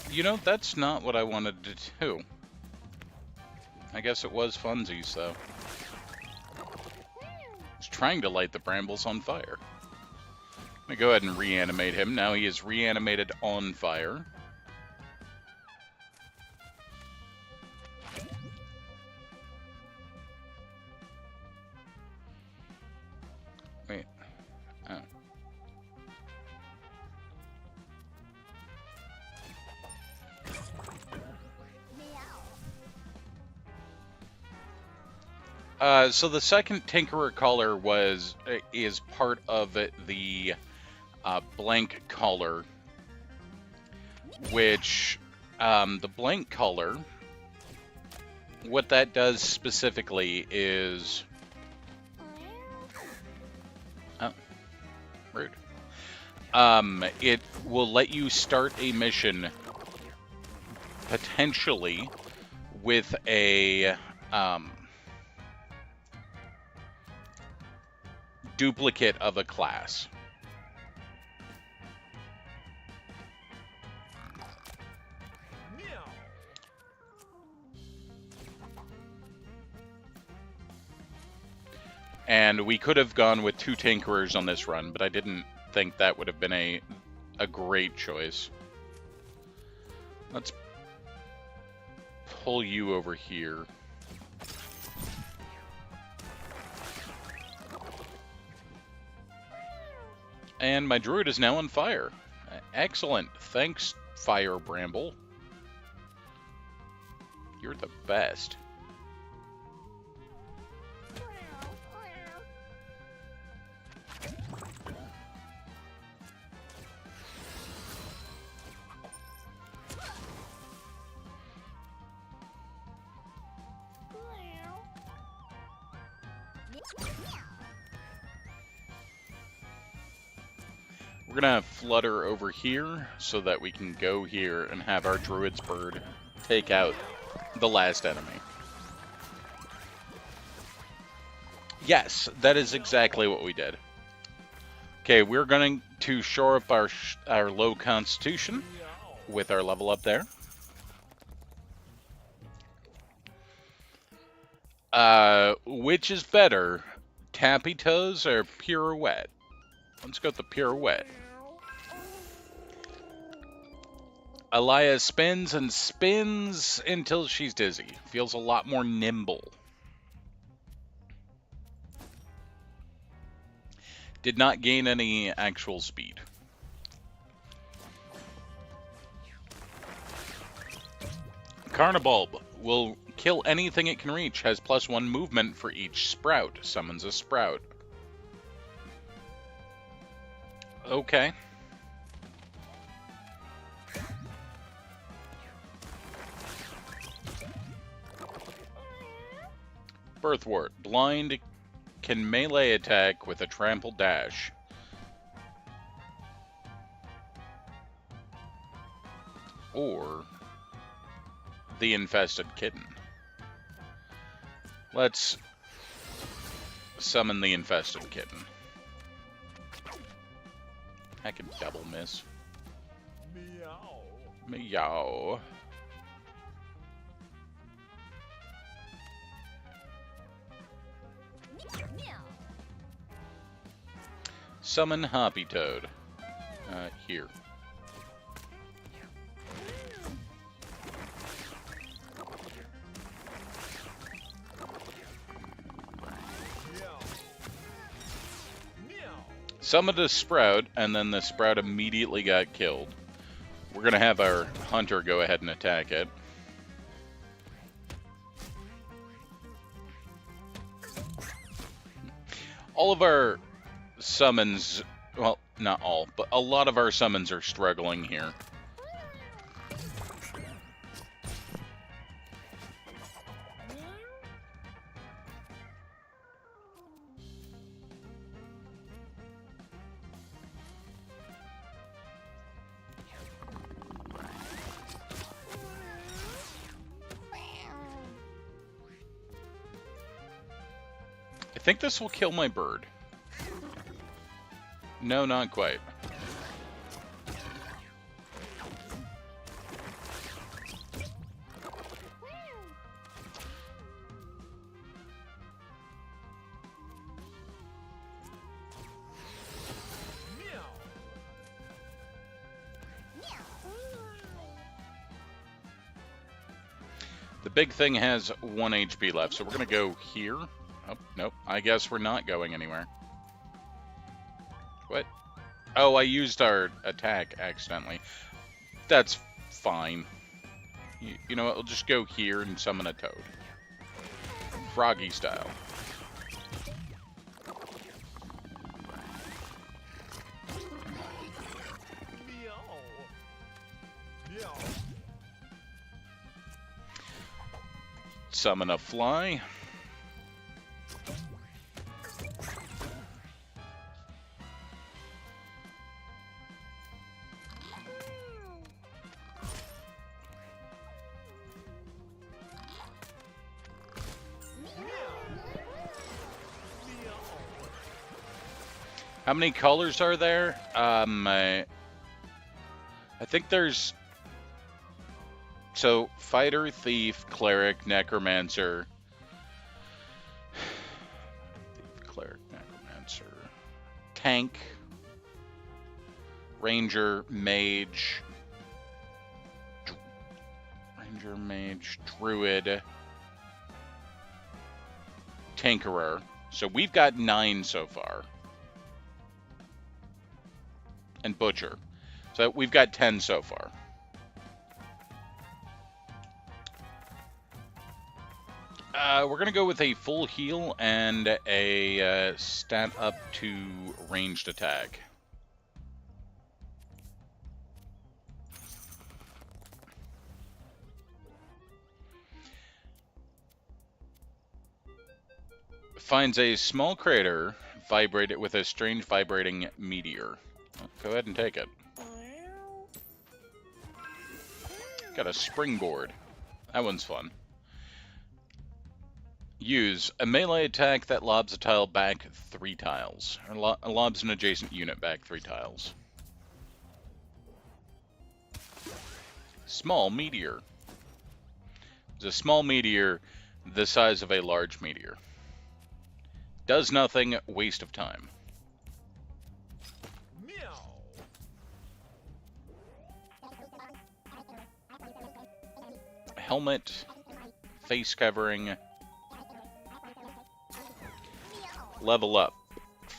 you know, that's not what I wanted to do. I guess it was funsies, though. I was trying to light the brambles on fire. I'm gonna go ahead and reanimate him. Now he is reanimated on fire. Wait. Oh. So the second Tinkerer color is part of the blank color, which the blank color, what that does specifically is rude. It will let you start a mission potentially with a duplicate of a class. And we could have gone with 2 Tinkerers on this run, but I didn't think that would have been a great choice. Let's pull you over here. And my druid is now on fire. Excellent. Thanks, Fire Bramble. You're the best. We're gonna flutter over here so that we can go here and have our druid's bird take out the last enemy. Yes, that is exactly what we did. Okay, we're going to shore up our low constitution with our level up there. Which is better, Tappy Toes or Pirouette? Let's go with the Pirouette. Alaya spins and spins until she's dizzy. Feels a lot more nimble. Did not gain any actual speed. Carnibulb will kill anything it can reach. Has +1 movement for each sprout. Summons a sprout. Okay. Birthwort. Blind can melee attack with a trample dash. Or the infested kitten. Let's summon the infested kitten. I can double miss. Meow. Meow. Summon Hoppy Toad. Here. Summoned a sprout, and then the sprout immediately got killed. We're gonna have our hunter go ahead and attack it. All of our summons, well, not all, but a lot of our summons are struggling here. I think this will kill my bird. No, not quite. The big thing has 1 HP left, so we're going to go here. Oh, nope. I guess we're not going anywhere. What? Oh, I used our attack accidentally. That's fine. You know what? We'll just go here and summon a toad. Froggy style. Summon a fly. How many colors are there? I think there's... So, Fighter, Thief, Cleric, Necromancer... Thief, Cleric, Necromancer... Tank... Ranger, Mage... Ranger, Mage, Druid... Tinkerer. So we've got 9 so far. And Butcher. So we've got 10 so far. We're going to go with a full heal and a stat up to ranged attack. Finds a small crater, vibrate it with a strange vibrating meteor. Well, go ahead and take it. Got a springboard. That one's fun. Use a melee attack that lobs a tile back 3 tiles. Or lobs an adjacent unit back 3 tiles. Small meteor. It's a small meteor the size of a large meteor. Does nothing, waste of time. Helmet, face covering, level up.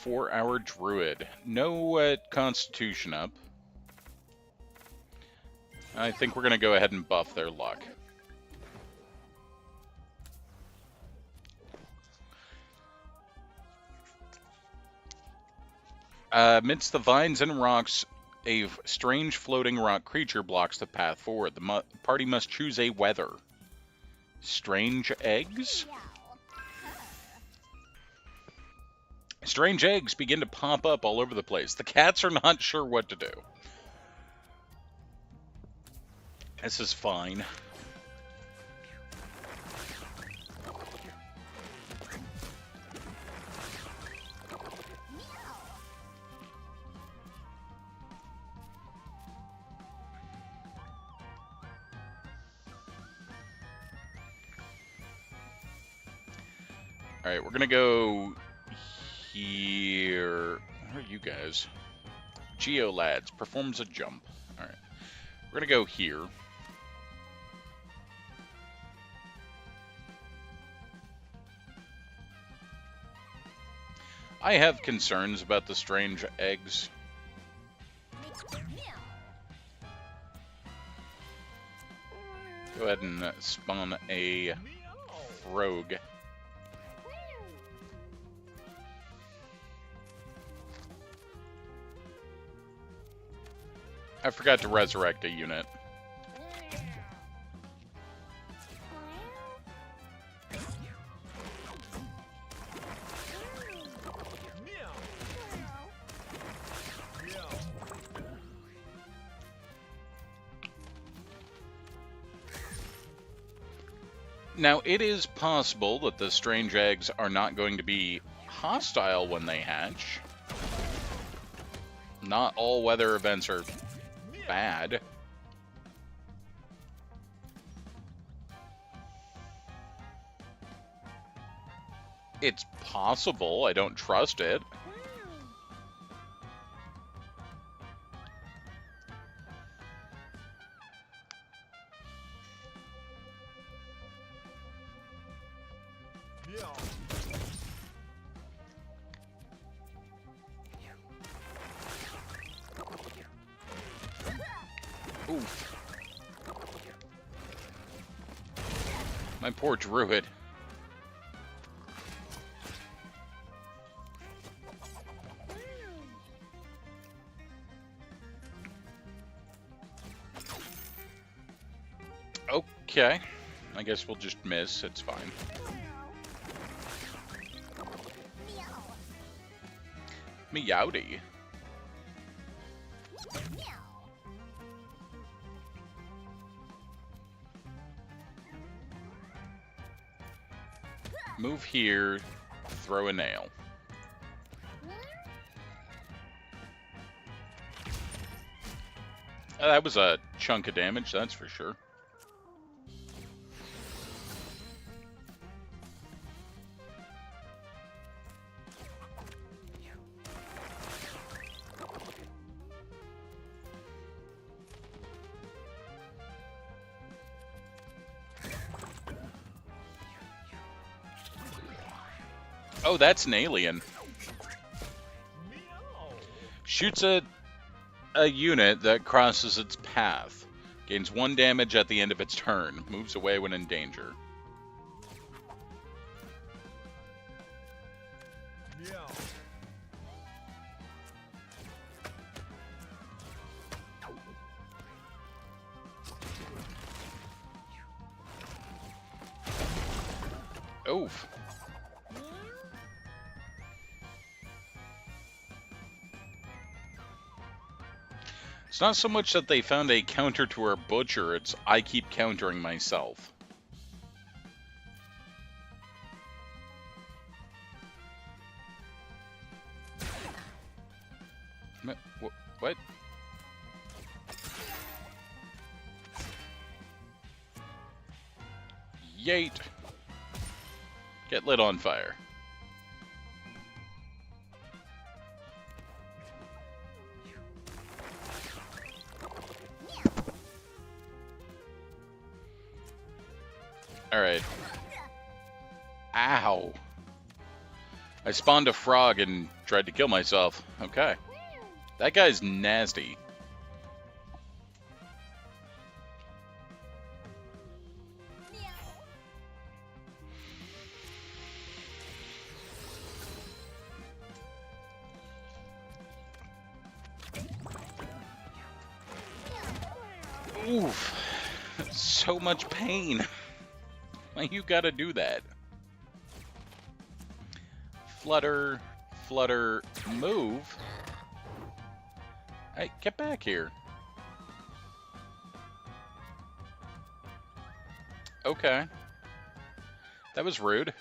4-hour druid. No constitution up. I think we're going to go ahead and buff their luck. Amidst the vines and rocks, a strange floating rock creature blocks the path forward. The party must choose a weather. Strange eggs? Strange eggs begin to pop up all over the place. The cats are not sure what to do. This is fine. Alright, we're gonna go here. Where are you guys? Geo Lads performs a jump. Alright. We're gonna go here. I have concerns about the strange eggs. Go ahead and spawn a rogue. I forgot to resurrect a unit. Now, it is possible that the strange eggs are not going to be hostile when they hatch. Not all weather events are bad. It's possible. I don't trust it. Oof. My poor druid. Okay. I guess we'll just miss. It's fine. Meowdy. Move here, throw a nail. That was a chunk of damage, that's for sure. Oh, that's an alien. Shoots a unit that crosses its path. Gains 1 damage at the end of its turn. Moves away when in danger. Oof. It's not so much that they found a counter to our butcher, it's I keep countering myself. What? Yeet! Get lit on fire. Alright. Ow! I spawned a frog and tried to kill myself. Okay. That guy's nasty. Oof. So much pain. Why you gotta do that? Flutter, flutter, move. Hey, get back here. Okay. That was rude.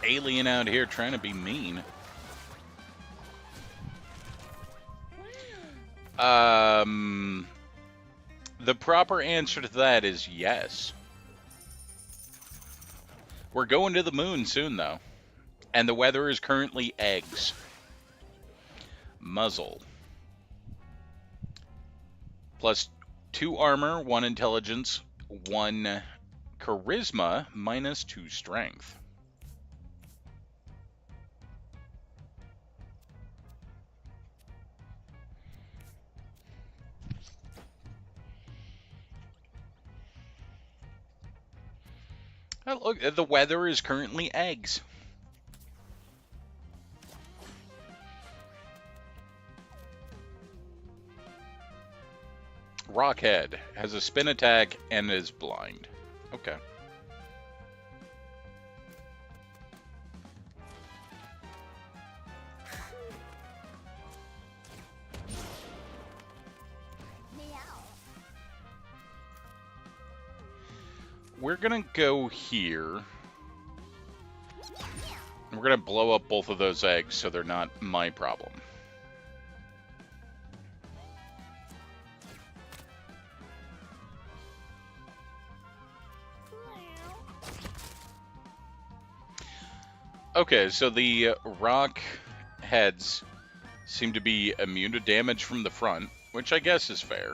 Alien out here trying to be mean. The proper answer to that is yes. We're going to the moon soon, though. And the weather is currently eggs. Muzzle. Plus 2 armor, 1 intelligence, 1 charisma, minus 2 strength. Oh, look, the weather is currently eggs. Rockhead has a spin attack and is blind. Okay. We're gonna go here. And we're gonna blow up both of those eggs so they're not my problem. Okay, so the rock heads seem to be immune to damage from the front, which I guess is fair.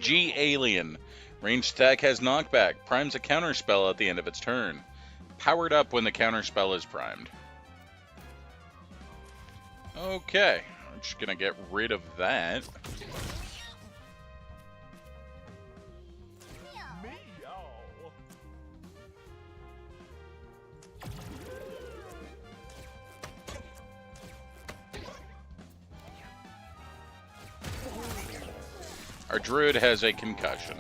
G Alien. Ranged attack has knockback. Primes a counterspell at the end of its turn. Powered up when the counterspell is primed. Okay. I'm just gonna get rid of that. Our druid has a concussion.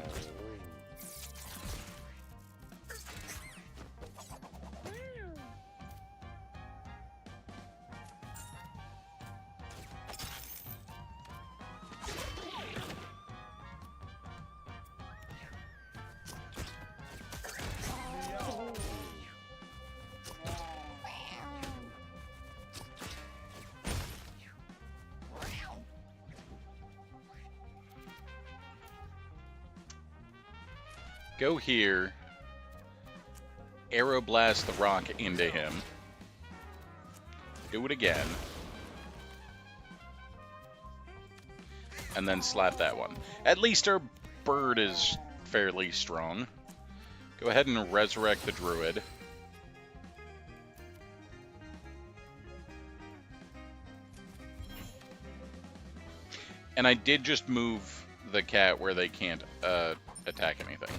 Go here, arrow blast the rock into him. Do it again. And then slap that one. At least our bird is fairly strong. Go ahead and resurrect the druid. And I did just move the cat where they can't attack anything.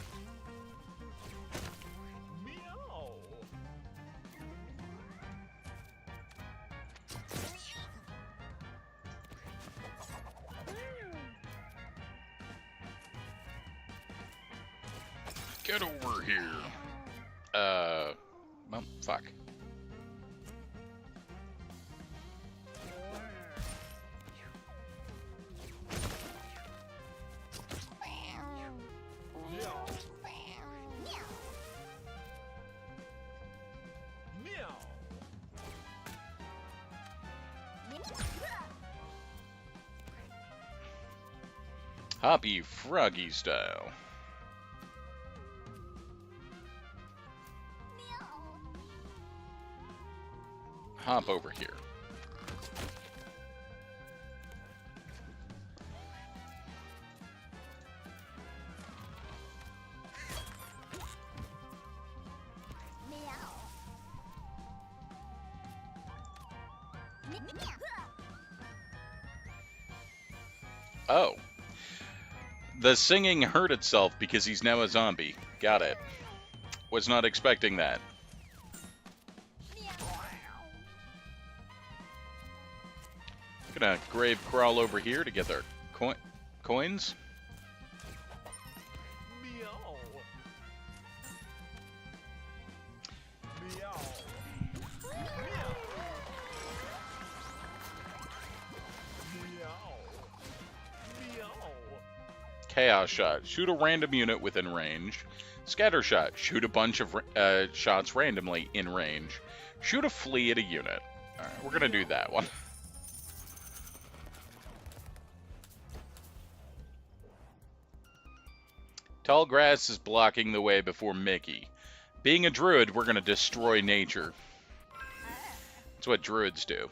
Get over here. Well, fuck. Hoppy Froggy style. Hop over here. Oh. The singing hurt itself because he's now a zombie. Got it. Was not expecting that. Gonna grave crawl over here to get their coins. Meow. Meow. Meow. Meow. Chaos shot. Shoot a random unit within range. Scatter shot. Shoot a bunch of shots randomly in range. Shoot a flea at a unit. Alright, we're gonna do that one. Tall grass is blocking the way before Mickey. Being a druid, we're gonna destroy nature. That's what druids do.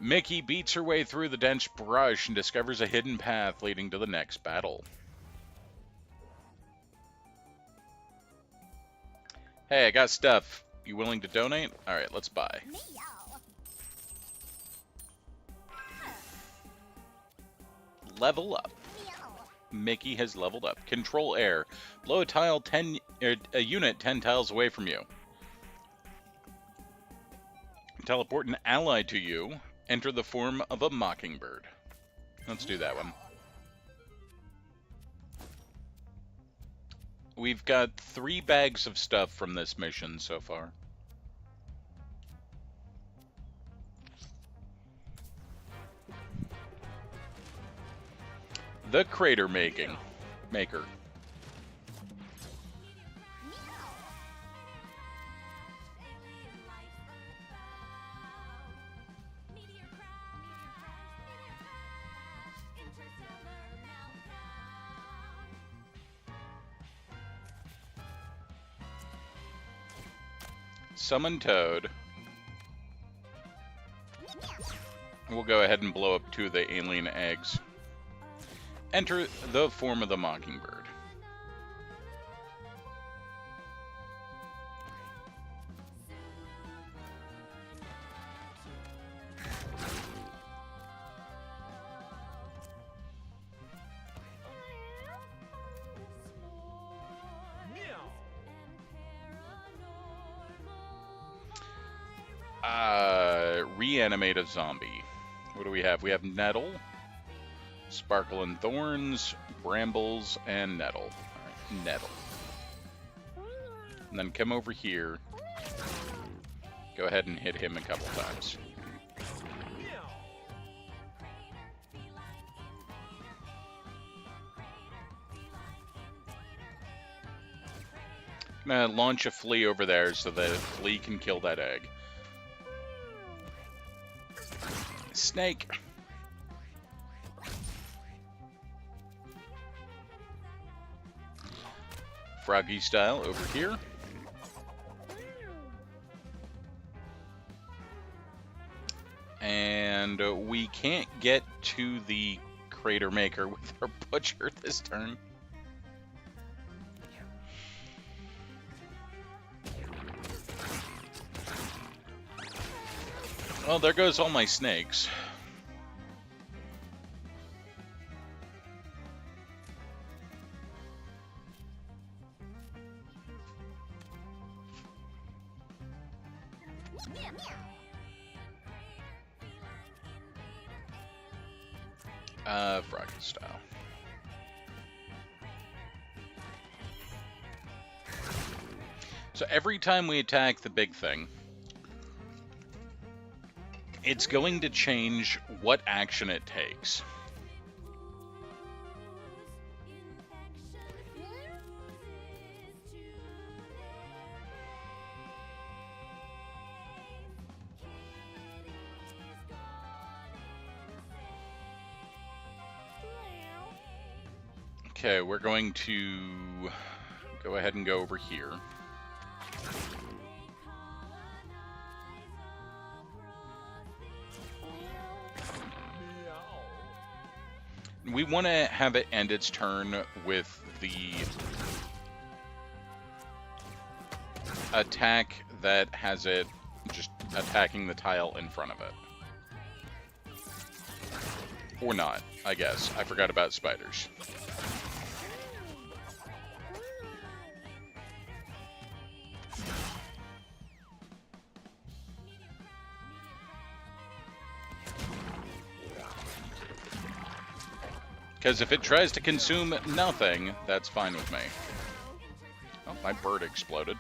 Mickey beats her way through the dense brush and discovers a hidden path leading to the next battle. Hey, I got stuff. You willing to donate? Alright, let's buy. Level up. Mickey has leveled up. Control air. Blow a unit 10 tiles away from you. Teleport an ally to you. Enter the form of a mockingbird. Let's do that one. We've got 3 bags of stuff from this mission so far. The crater maker. Summon Toad. We'll go ahead and blow up 2 of the alien eggs. Enter the form of the mockingbird. Reanimate a zombie. What do we have? We have Nettle, Sparkle and Thorns, Brambles, and Nettle. Alright, Nettle. And then come over here. Go ahead and hit him a couple times. I'm gonna launch a flea over there so that a flea can kill that egg. Snake. Froggy style over here. and we can't get to the Crater Maker with our Butcher this turn. Well, there goes all my snakes. Froggy style. So every time we attack the big thing, it's going to change what action it takes. Okay, we're going to go ahead and go over here. We want to have it end its turn with the attack that has it just attacking the tile in front of it. Or not, I guess. I forgot about spiders. Because if it tries to consume nothing, that's fine with me. Oh, my bird exploded.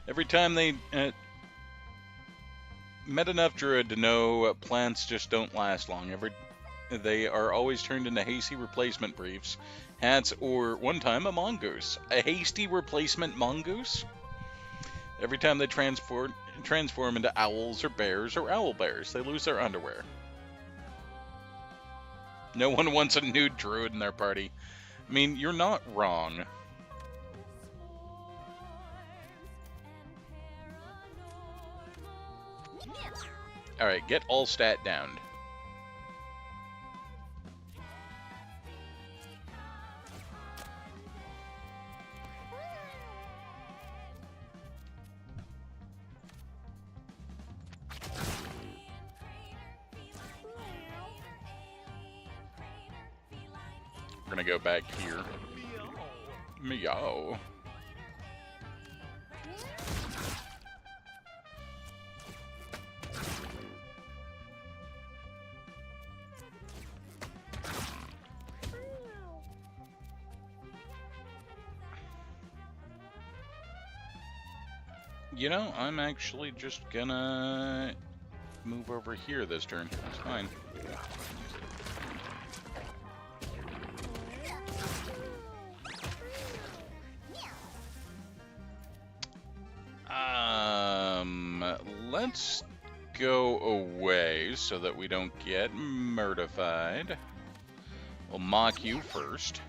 Every time they met enough druid to know plants just don't last long. They are always turned into hasty replacement briefs, hats, or one time a mongoose. A hasty replacement mongoose? Every time they transform into owls or bears or owl bears, they lose their underwear. No one wants a nude druid in their party. I mean, you're not wrong. Alright, get all stat downed. We're gonna go back here. Meow. You know, I'm actually just gonna move over here this turn. That's fine. Let's go away so that we don't get murdified. We'll mock you first.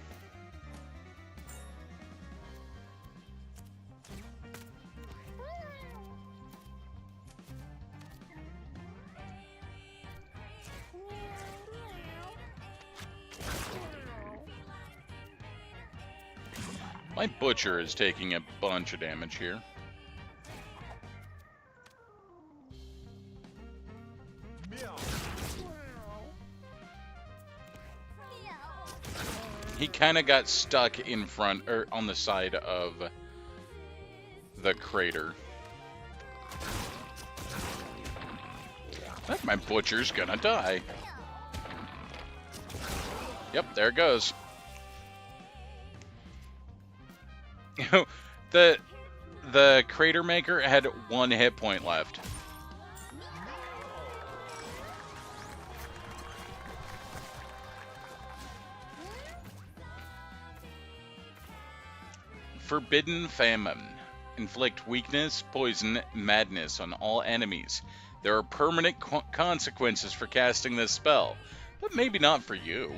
My butcher is taking a bunch of damage here. He kind of got stuck in front, or on the side of the crater. I think my butcher's gonna die. Yep, there it goes. The crater maker had 1 hit point left. Forbidden Famine. Inflict weakness, poison, madness on all enemies. There are permanent consequences for casting this spell, but maybe not for you.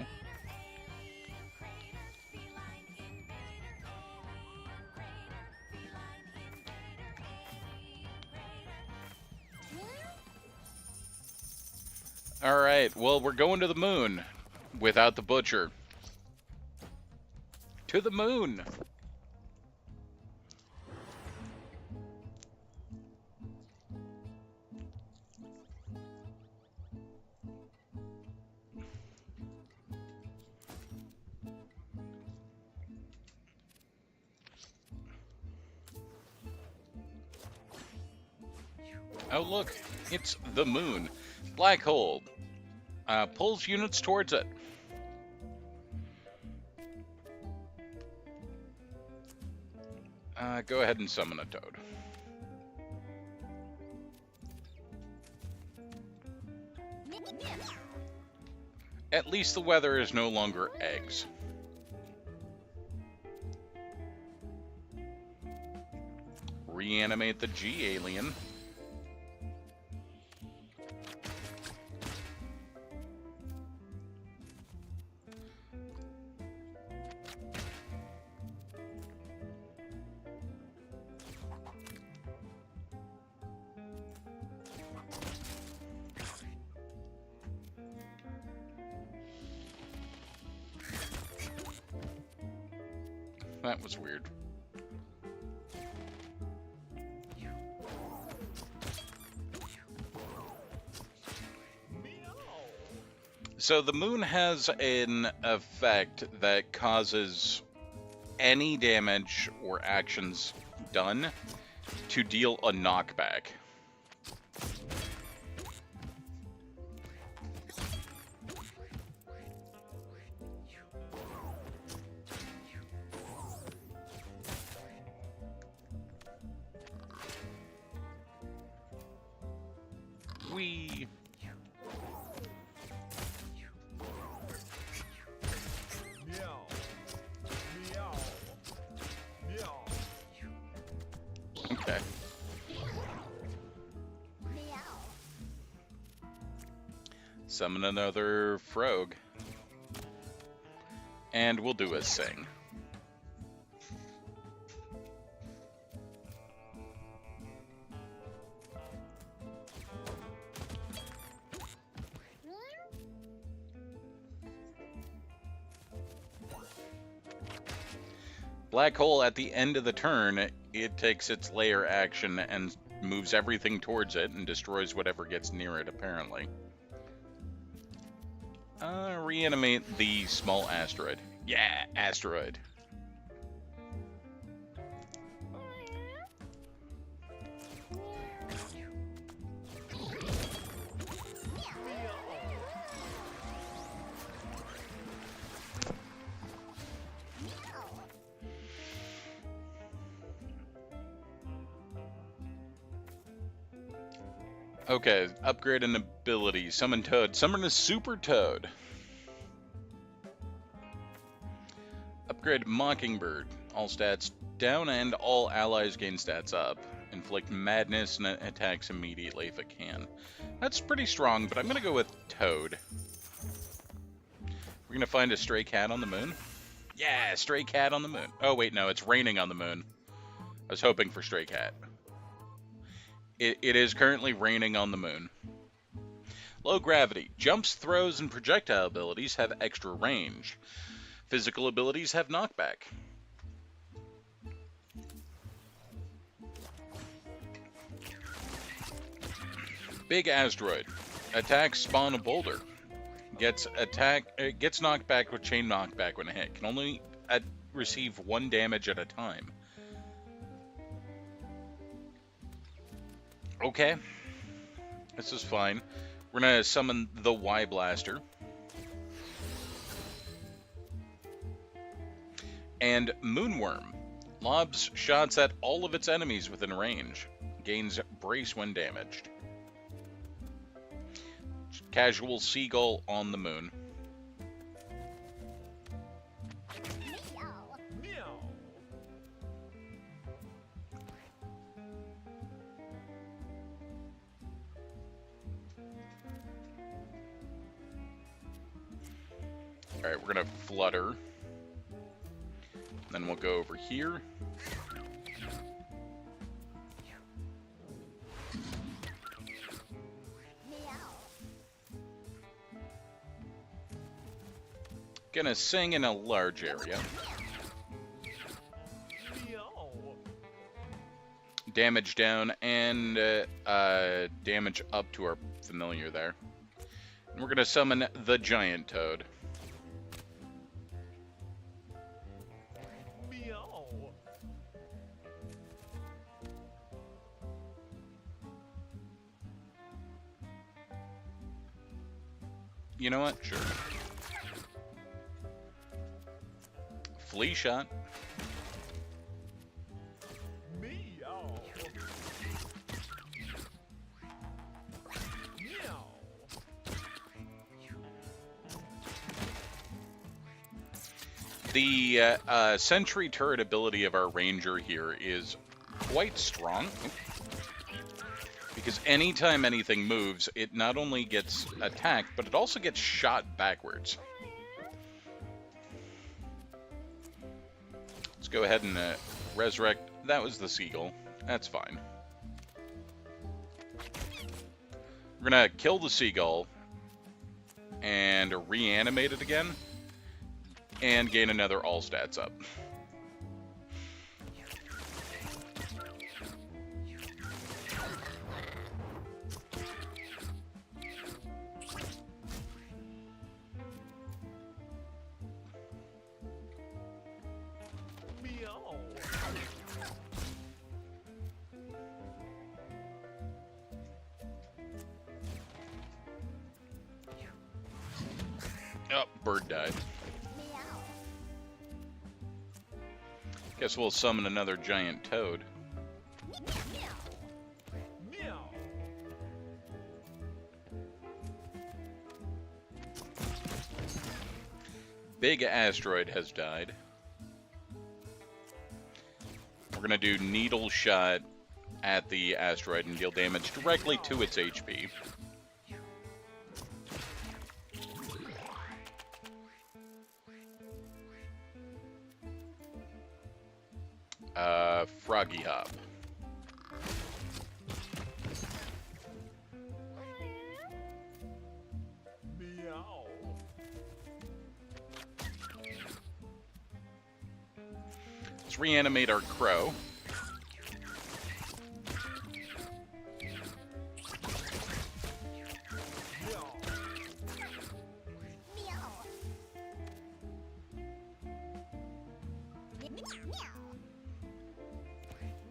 Alright, well, we're going to the moon without the butcher. To the moon! Oh, look, it's the moon. Black hole. Pulls units towards it. Go ahead and summon a toad. At least the weather is no longer eggs. Reanimate the G-alien. That was weird. So the moon has an effect that causes any damage or actions done to deal a knockback. We okay. Summon another frog. And we'll do a sing. Black hole at the end of the turn, it takes its layer action and moves everything towards it and destroys whatever gets near it, apparently. Reanimate the small asteroid. Yeah, asteroid. Okay, upgrade an ability. Summon Toad. Summon a Super Toad. Upgrade Mockingbird. All stats down and all allies gain stats up. Inflict madness and attacks immediately if it can. That's pretty strong, but I'm going to go with Toad. We're going to find a stray cat on the moon. Yeah, stray cat on the moon. Oh, wait, no, it's raining on the moon. I was hoping for stray cat. It is currently raining on the moon. Low gravity. Jumps, throws, and projectile abilities have extra range. Physical abilities have knockback. Big asteroid. Attacks spawn a boulder. Gets knocked back with chain knockback when hit. Can only receive 1 damage at a time. Okay. This is fine. We're gonna summon the Y Blaster. And Moonworm. Lobs shots at all of its enemies within range. Gains brace when damaged. Casual seagull on the moon. Alright, we're gonna flutter. Then we'll go over here. Gonna sing in a large area. Meow. Damage down and damage up to our familiar there. And we're gonna summon the giant toad. Meow. You know what? Sure. Flea shot. Meow. Meow. The sentry turret ability of our ranger here is quite strong. Because anytime anything moves, it not only gets attacked, but it also gets shot backwards. Let's go ahead and resurrect. That was the seagull. That's fine. We're going to kill the seagull and reanimate it again and gain another all stats up. Meow. Oh, bird died. Guess we'll summon another giant toad. Meow. Big asteroid has died. We're gonna do needle shot at the asteroid and deal damage directly to its HP. Froggy Hop. Meow. Let's reanimate our crow.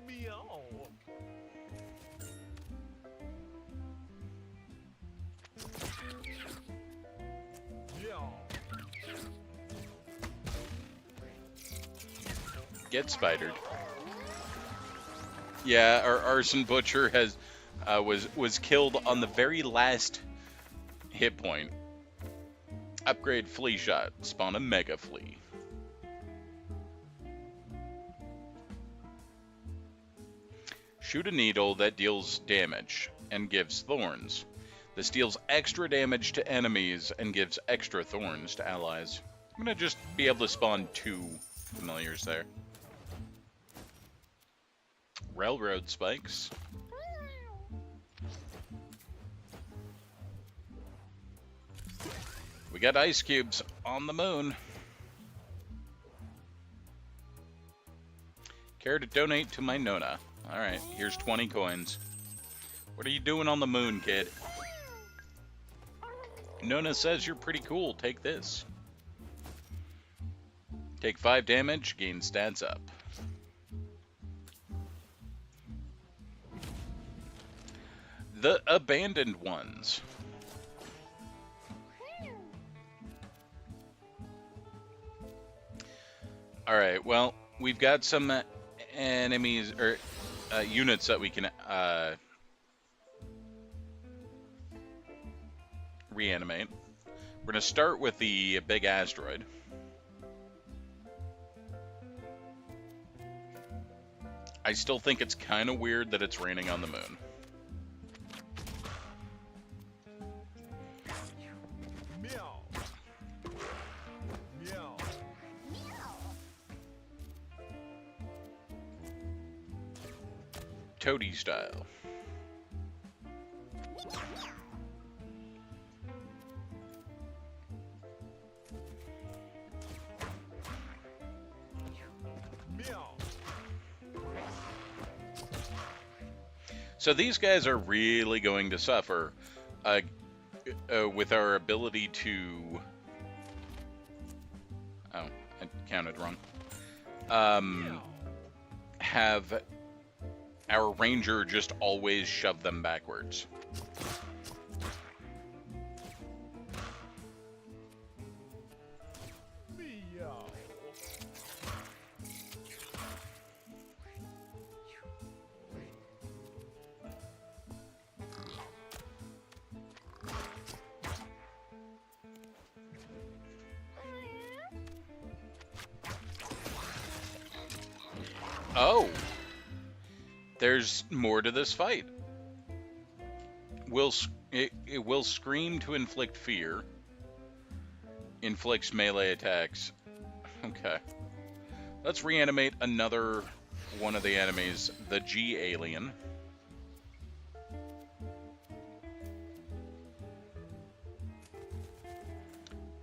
Meow. Meow. Get spidered. Yeah, our arson butcher has was killed on the very last hit point. Upgrade flea shot. Spawn a mega flea. Shoot a needle that deals damage and gives thorns. This deals extra damage to enemies and gives extra thorns to allies. I'm gonna just be able to spawn 2 familiars there. Railroad spikes. We got ice cubes on the moon. Care to donate to my Nona? Alright, here's 20 coins. What are you doing on the moon, kid? Nona says you're pretty cool. Take this. Take 5 damage, gain stats up. The Abandoned Ones. Alright, well, we've got some enemies, or units that we can reanimate. We're going to start with the big asteroid. I still think it's kind of weird that it's raining on the moon. Meow. Meow. Toady style. So these guys are really going to suffer with our ability to... Oh, I counted wrong. Have our ranger just always shove them backwards. Oh, there's more to this fight. It will scream to inflict fear. Inflicts melee attacks. Okay. Let's reanimate another one of the enemies, the G alien.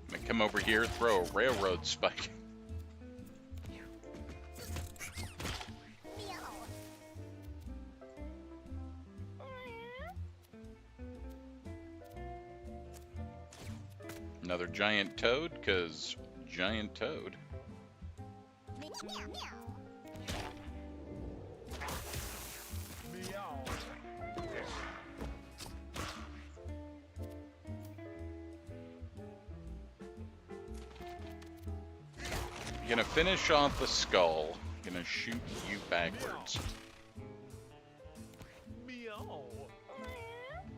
I'm gonna come over here, throw a railroad spike. Another giant toad, because giant toad. Gonna finish off the skull. Gonna shoot you backwards. Meow.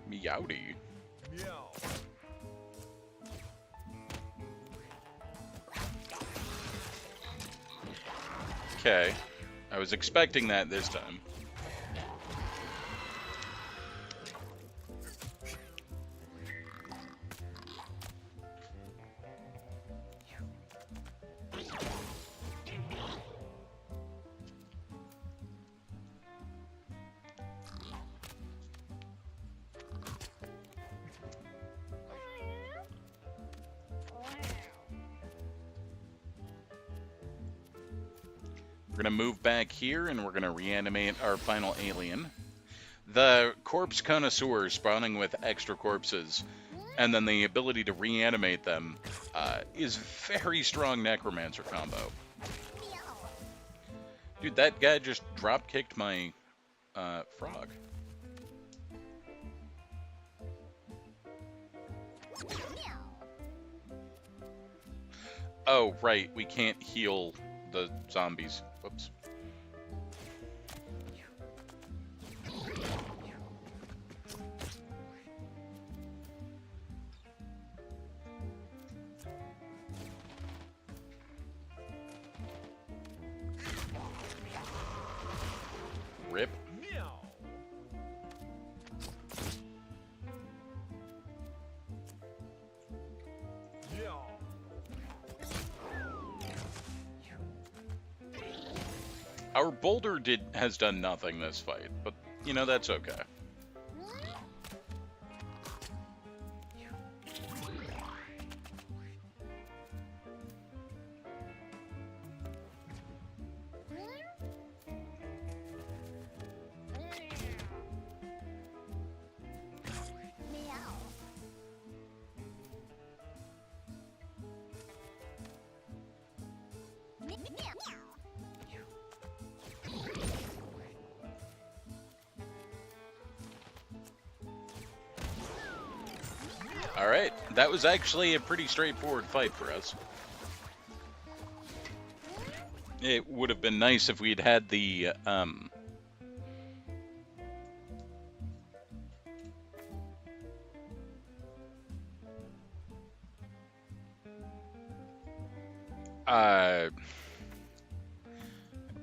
Meowdy. Meow. Okay. I was expecting that this time. We're going to move back here, and we're going to reanimate our final alien. The corpse connoisseur spawning with extra corpses, and then the ability to reanimate them, is very strong necromancer combo. Dude, that guy just drop-kicked my frog. Oh, right, we can't heal the zombies. Whoops. Rip. Meow. Meow. Our boulder has done nothing this fight, but, you know, that's okay. Alright, that was actually a pretty straightforward fight for us. It would have been nice if we'd had the,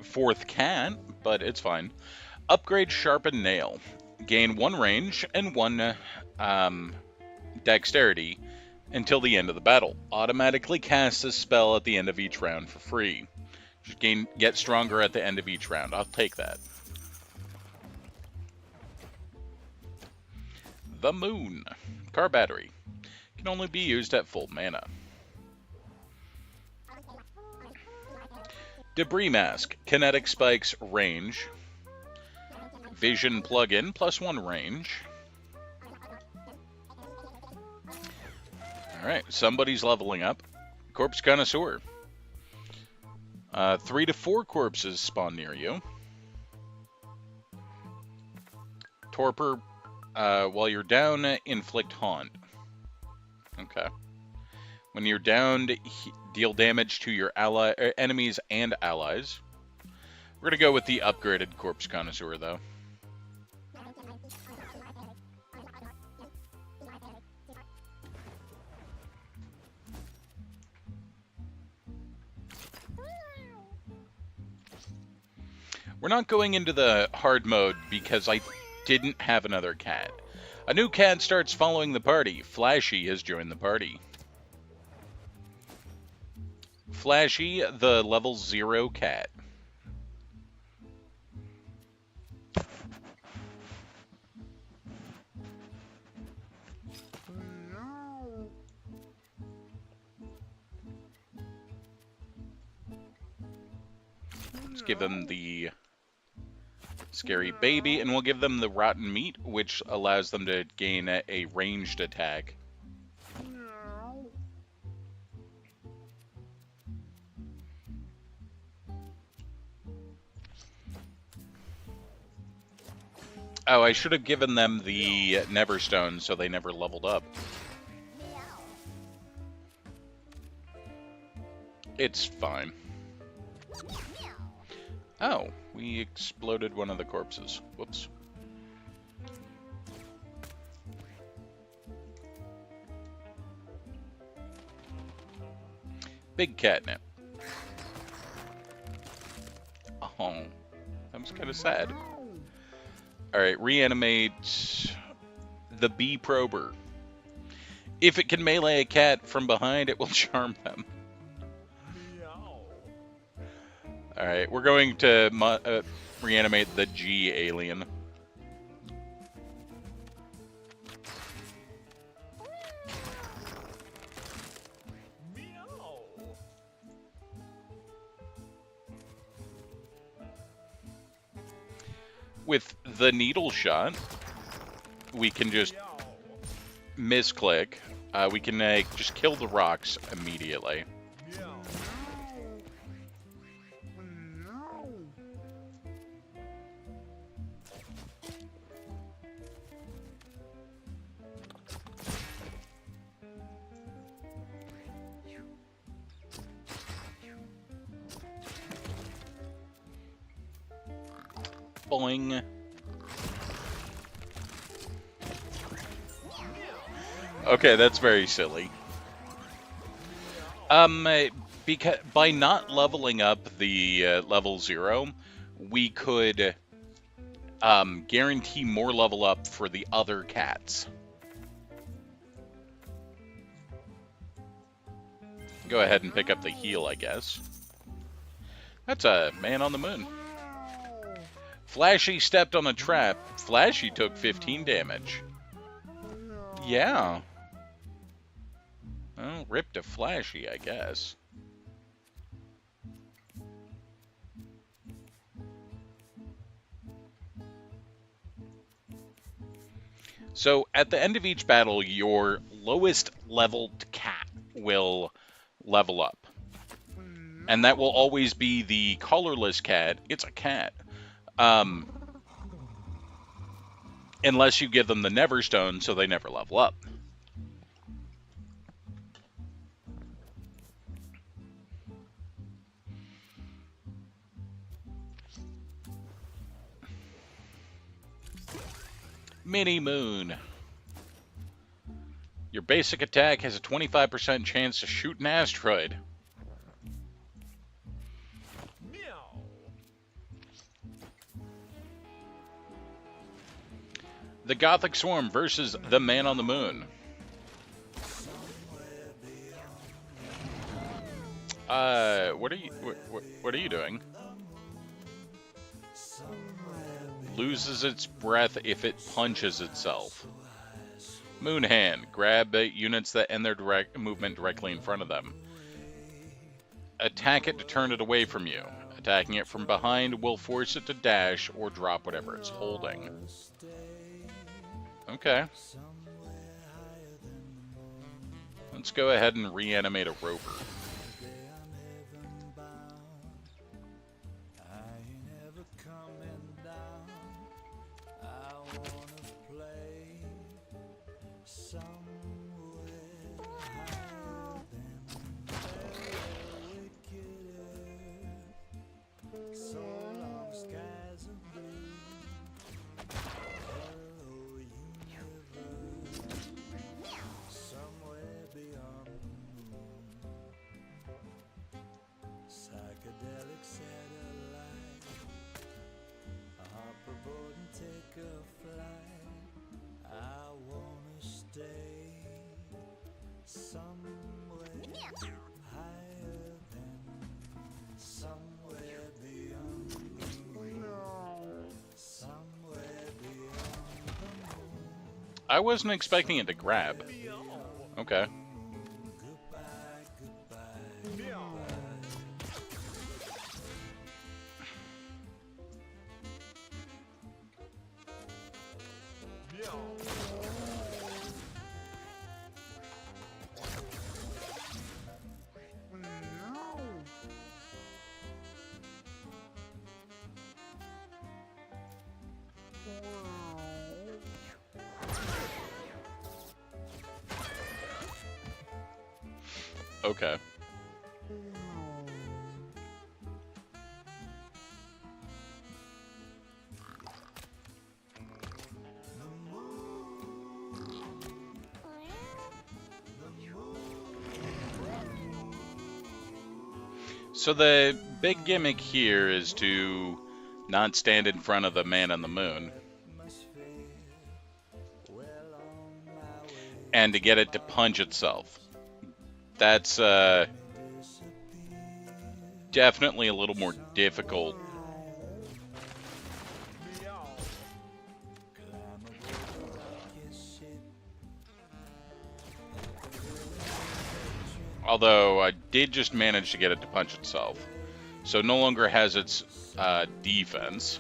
fourth can't, but it's fine. Upgrade Sharpen Nail. Gain 1 range and 1, dexterity until the end of the battle. Automatically cast this spell at the end of each round for free. Just get stronger at the end of each round. I'll take that. The Moon. Car battery. Can only be used at full mana. Debris Mask. Kinetic spikes range. Vision plug-in, +1 range. Alright, somebody's leveling up. Corpse Connoisseur. 3 to 4 corpses spawn near you. Torpor, while you're down, inflict haunt. Okay. When you're downed, deal damage to your enemies and allies. We're going to go with the upgraded Corpse Connoisseur, though. We're not going into the hard mode because I didn't have another cat. A new cat starts following the party. Flashy has joined the party. Flashy, the level 0 cat. Let's give them the scary baby, and we'll give them the rotten meat, which allows them to gain a ranged attack. Oh, I should have given them the Neverstone so they never leveled up. It's fine. Oh, we exploded one of the corpses. Whoops. Big catnip. Oh, that was kind of sad. Alright, reanimate the bee prober. If it can melee a cat from behind, it will charm them. Alright, we're going to reanimate the G alien. With the needle shot, we can just misclick. We can just kill the rocks immediately. Boing. Okay, that's very silly. Because by not leveling up the level 0, we could guarantee more level up for the other cats. Go ahead and pick up the heal, I guess. That's a man on the moon. Flashy stepped on a trap. Flashy took 15 damage. Yeah. Well, rip to Flashy, I guess. So, at the end of each battle, your lowest leveled cat will level up. And that will always be the colorless cat. It's a cat. Unless you give them the Neverstone, so they never level up. Mini Moon. Your basic attack has a 25% chance to shoot an asteroid. The Gothic Swarm versus the Man on the Moon. What are you doing? Loses its breath if it punches itself. Moon Hand. Grab units that end their movement directly in front of them. Attack it to turn it away from you. Attacking it from behind will force it to dash or drop whatever it's holding. Okay. Let's go ahead and reanimate a rover. I wasn't expecting it to grab. Okay. Okay. So the big gimmick here is to not stand in front of the man on the moon. And to get it to punch itself. That's definitely a little more difficult. Although I did just manage to get it to punch itself. So it no longer has its defense.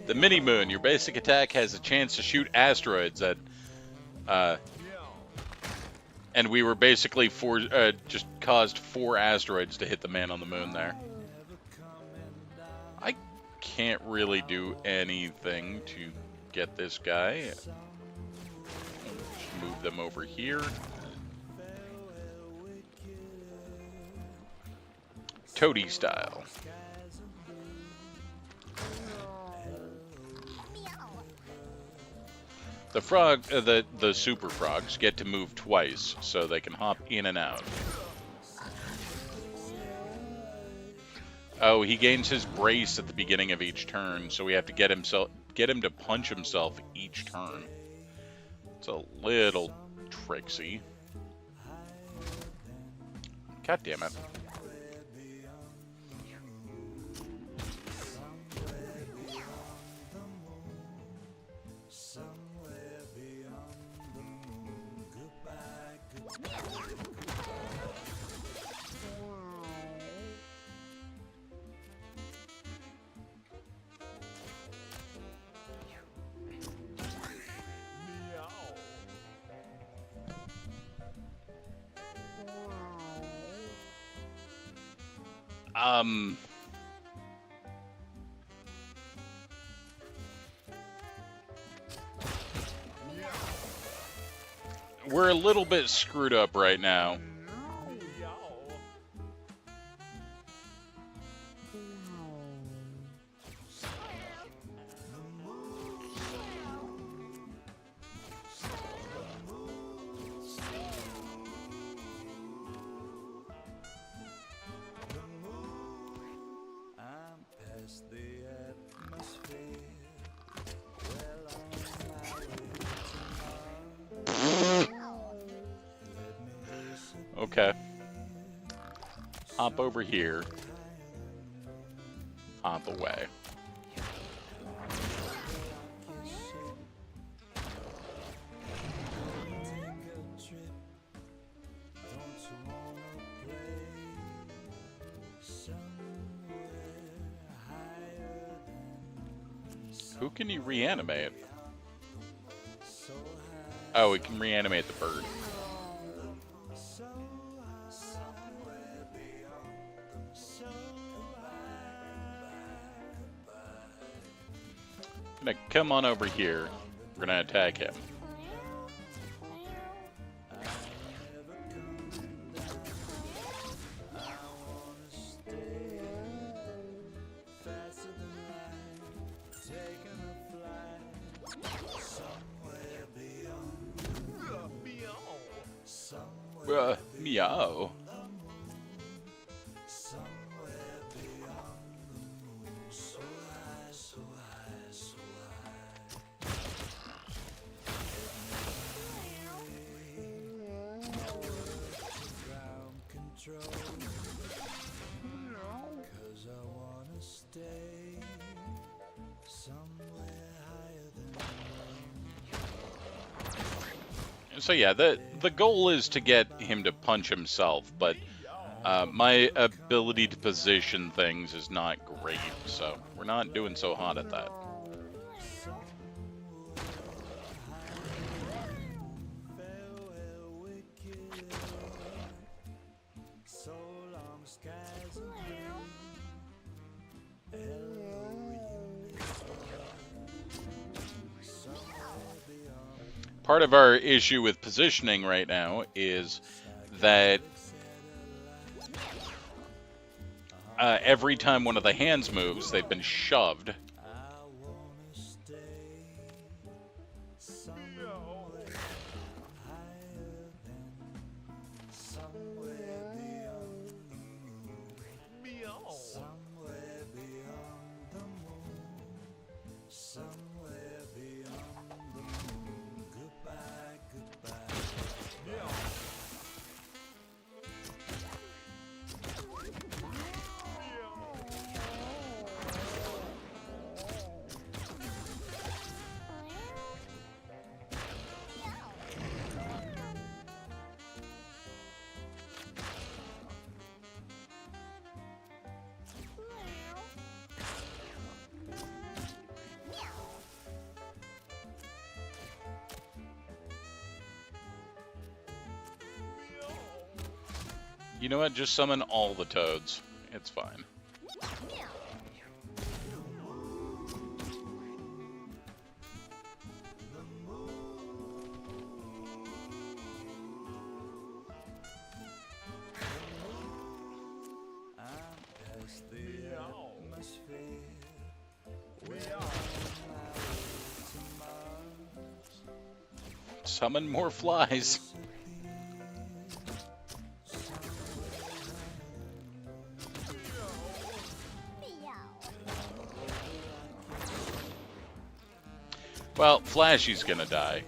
The mini moon. Your basic attack has a chance to shoot asteroids at, and we were basically just caused 4 asteroids to hit the man on the moon there. I can't really do anything to get this guy. Just move them over here. Toady style. The frog, the super frogs get to move twice, so they can hop in and out. Oh, he gains his brace at the beginning of each turn, so we have to get him to punch himself each turn. It's a little tricksy. God damn it. we're a little bit screwed up right now. Okay. Hop over here. Hop away. Who can you reanimate? Oh, we can reanimate the bird. Gonna come on over here. We're gonna attack him. Meow. So yeah, the goal is to get him to punch himself, but my ability to position things is not great, so we're not doing so hot at that. Part of our issue with positioning right now is that every time one of the hands moves, they've been shoved. You know what? Just summon all the toads. It's fine. Summon more flies. Well, Flashy's gonna die.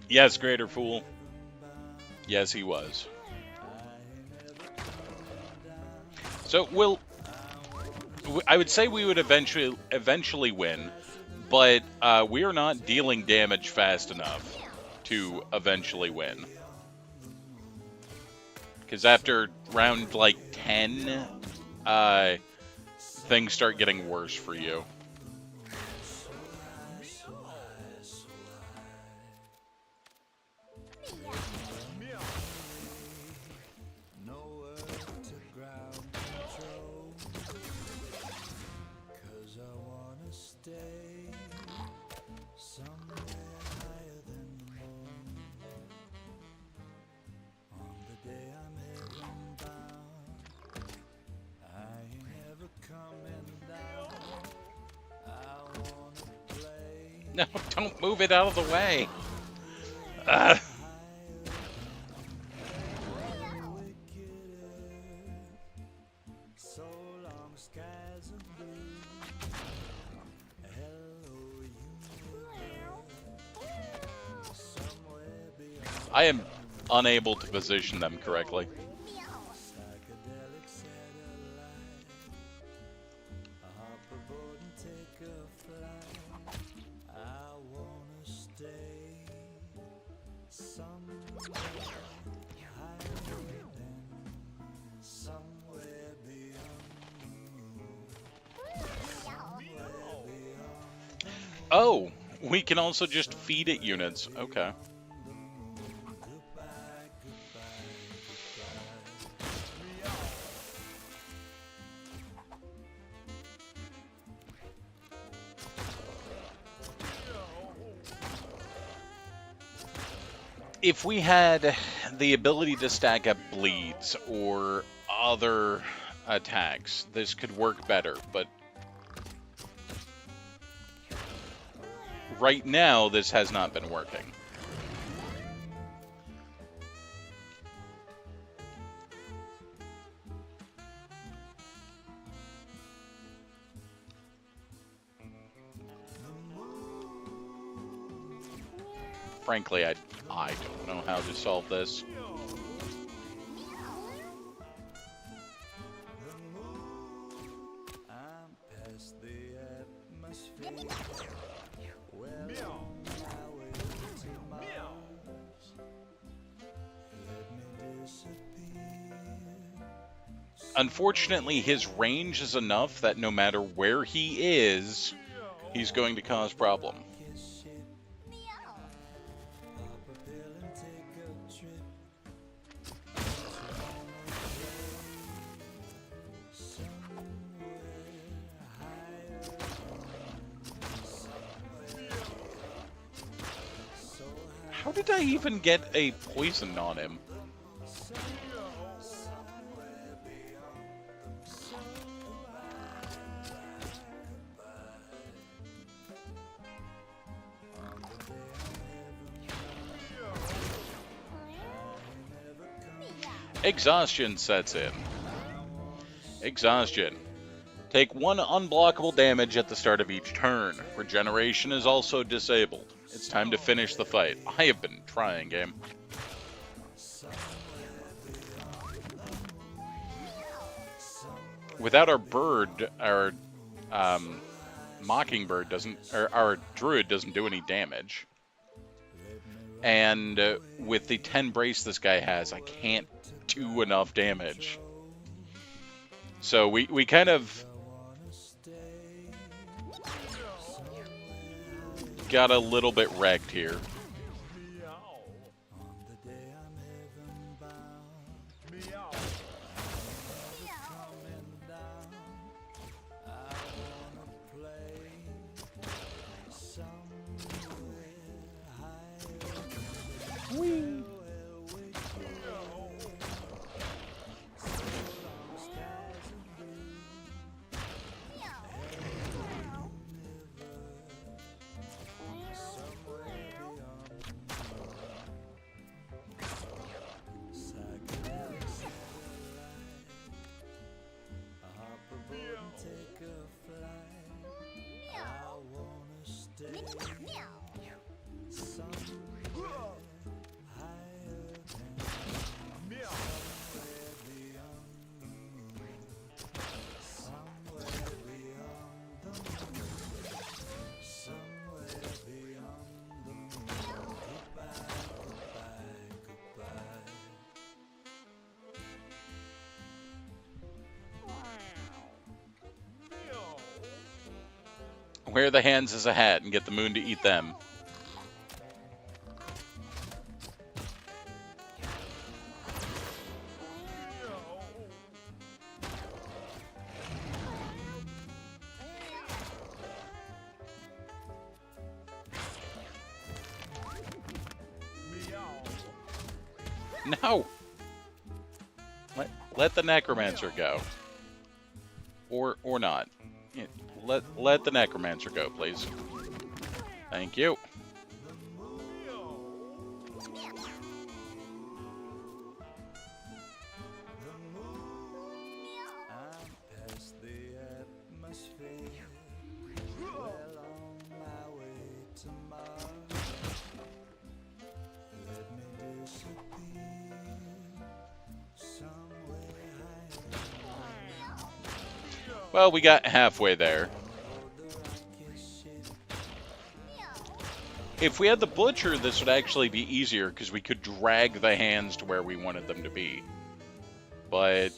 Yes, Greater Fool. Yes, he was. So I would say we would eventually win, but we are not dealing damage fast enough to eventually win. Because after round, like, 10, things start getting worse for you. No, don't move it out of the way. I am unable to position them correctly. Oh, we can also just feed it units. Okay. If we had the ability to stack up bleeds or other attacks, this could work better, but right now this has not been working. Frankly, I don't know how to solve this. Unfortunately, his range is enough that no matter where he is, he's going to cause problem. How did I even get a poison on him? Exhaustion sets in. Exhaustion. Take 1 unblockable damage at the start of each turn. Regeneration is also disabled. It's time to finish the fight. I have been trying, game. Without our bird, our mockingbird doesn't, or our druid doesn't do any damage. And with the 10 brace this guy has, I can't do enough damage. So we kind of got a little bit wrecked here. Wear the hands as a hat and get the moon to eat them. No! Let the necromancer go. Or not. Let the necromancer go, please. Thank you. Well, we got halfway there. If we had the butcher, this would actually be easier because we could drag the hands to where we wanted them to be. But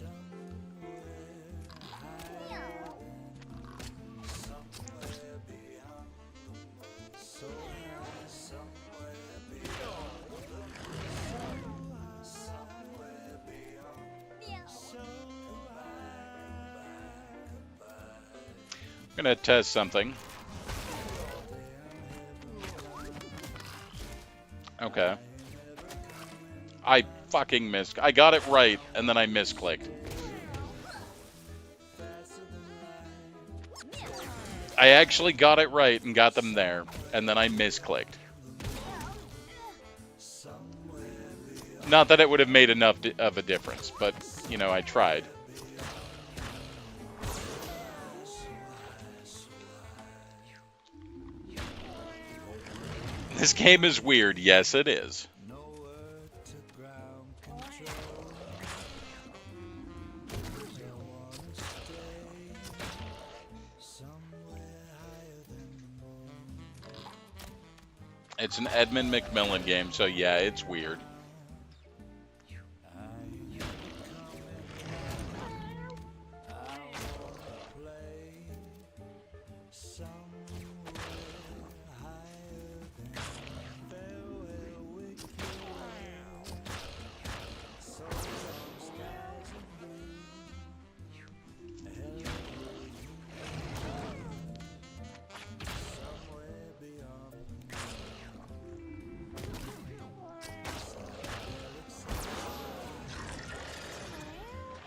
I'm gonna test something. Okay. I fucking missed. I got it right, and then I misclicked. I actually got it right and got them there, and then I misclicked. Not that it would have made enough of a difference, but, you know, I tried. This game is weird. Yes, it is. It's an Edmund McMillan game, so yeah, it's weird.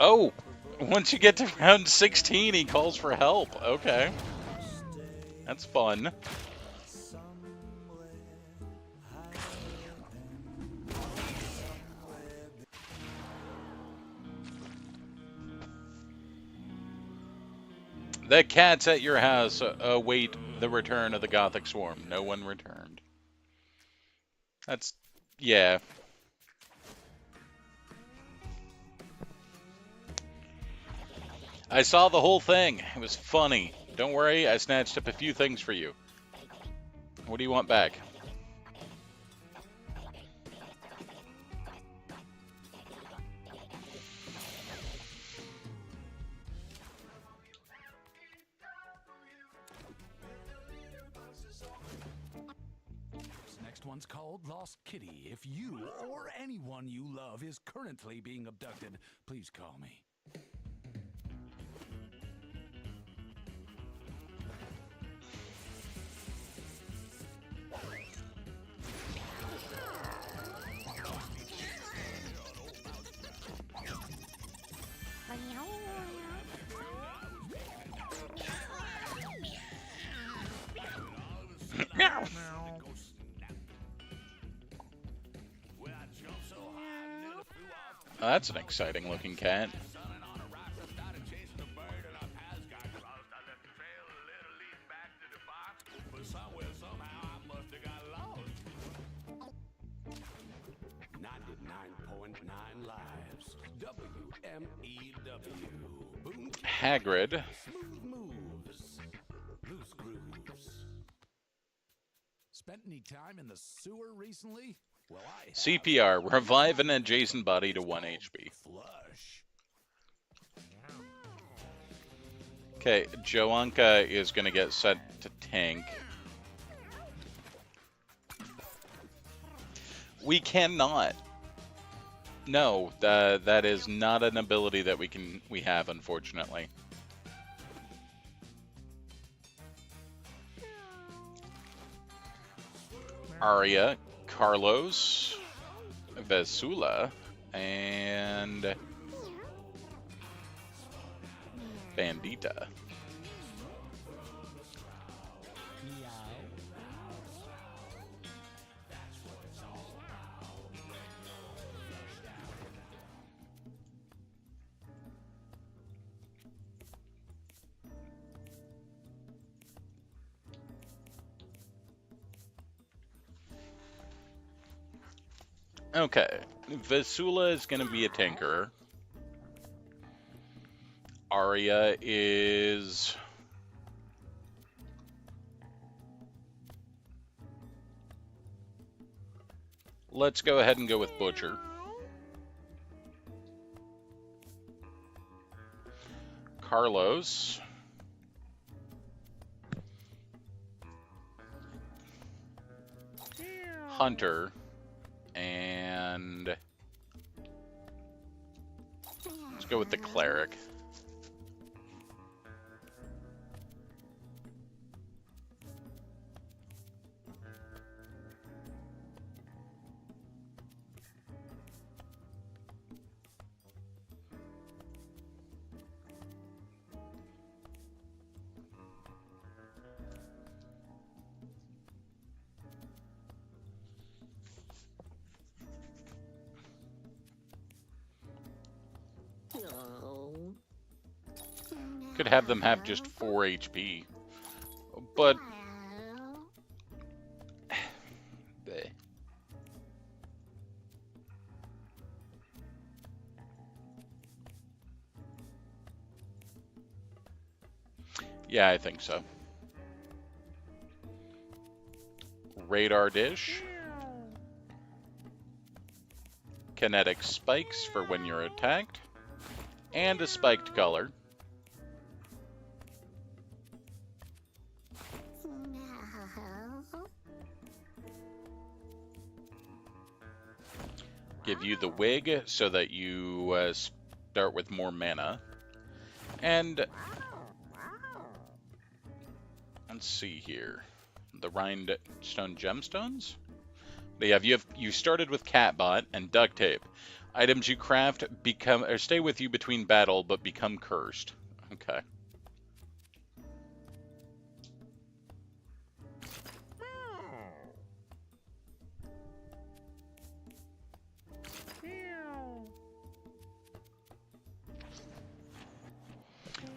Oh, once you get to round 16, he calls for help. Okay. That's fun. The cats at your house await the return of the Gothic Swarm. No one returned. That's... yeah. I saw the whole thing. It was funny. Don't worry, I snatched up a few things for you. What do you want back? This next one's called Lost Kitty. If you or anyone you love is currently being abducted, please call me. Oh, that's an exciting looking cat. Hagrid. Spent any time in the sewer recently? Well, I have. CPR. Revive an adjacent body to 1 HP. Flush. Okay, Joanka is going to get set to tank. We cannot. No, that is not an ability that we have, unfortunately. Arya, Carlos, Vesula, and Bandita. Okay, Vesula is going to be a tanker. Arya is... Let's go ahead and go with Butcher. Carlos. Hunter. And let's go with the Cleric. Could have them have just 4 HP. But... yeah, I think so. Radar dish. Kinetic spikes for when you're attacked. And a spiked color. Give you the wig so that you start with more mana. And let's see here. The Rhinestone Gemstones? You started with Catbot and Duct Tape. Items you craft stay with you between battle but become cursed. Okay.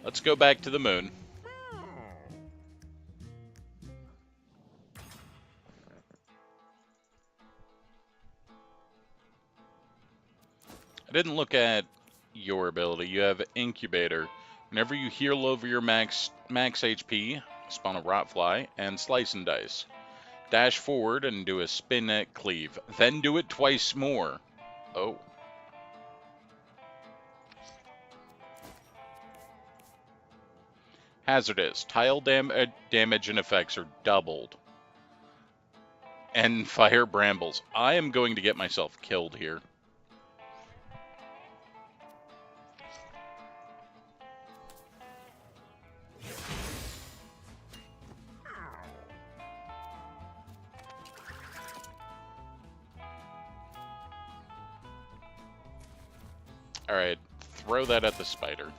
Let's go back to the moon. I didn't look at your ability. You have Incubator. Whenever you heal over your max HP, spawn a Rotfly and Slice and Dice. Dash forward and do a spin at cleave. Then do it twice more. Oh. Hazardous. Tile damage and effects are doubled. And fire brambles. I am going to get myself killed here. Alright, throw that at the spider.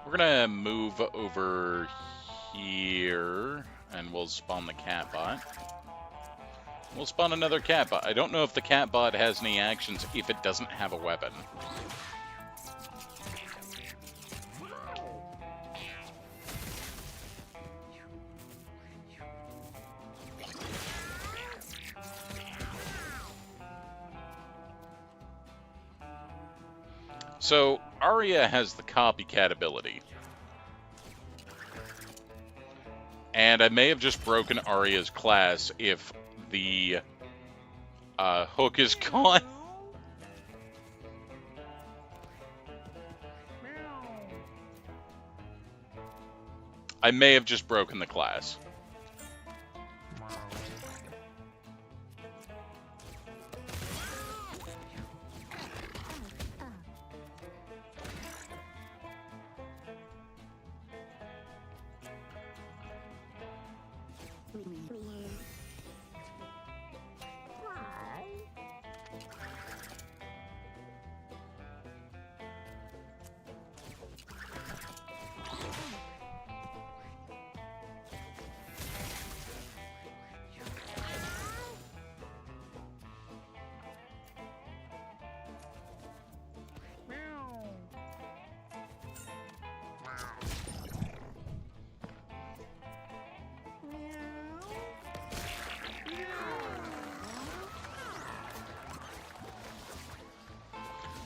We're gonna move over here, and we'll spawn the cat bot. We'll spawn another cat bot. I don't know if the cat bot has any actions if it doesn't have a weapon. So, Arya has the copycat ability. And I may have just broken Arya's class if the hook is gone. I may have just broken the class.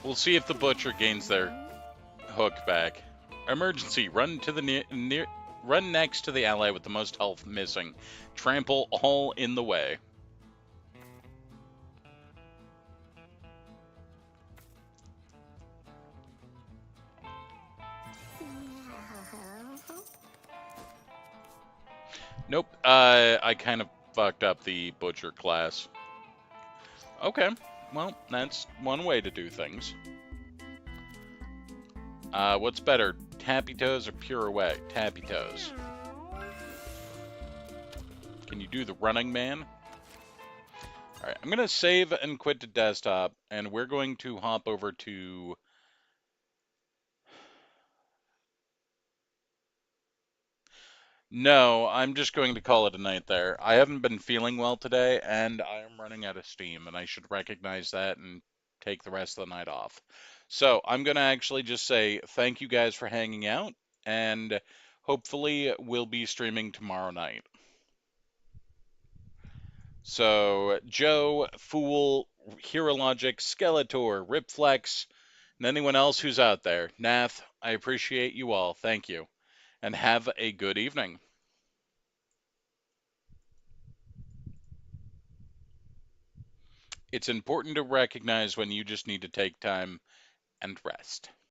We'll see if the butcher gains their hook back. Emergency! Run to the run next to the ally with the most health missing. Trample all in the way. Nope. I kind of fucked up the butcher class. Okay. Well, that's one way to do things. What's better, Tappy Toes or Pure Away? Tappy Toes. Can you do the running man? Alright, I'm going to save and quit to desktop, and we're going to hop over to... No, I'm just going to call it a night there. I haven't been feeling well today, and I am running out of steam, and I should recognize that and take the rest of the night off. So I'm going to actually just say thank you guys for hanging out, and hopefully we'll be streaming tomorrow night. So Joe, Fool, Herologic, Skeletor, Ripflex, and anyone else who's out there, Nath, I appreciate you all. Thank you, and have a good evening. It's important to recognize when you just need to take time and rest.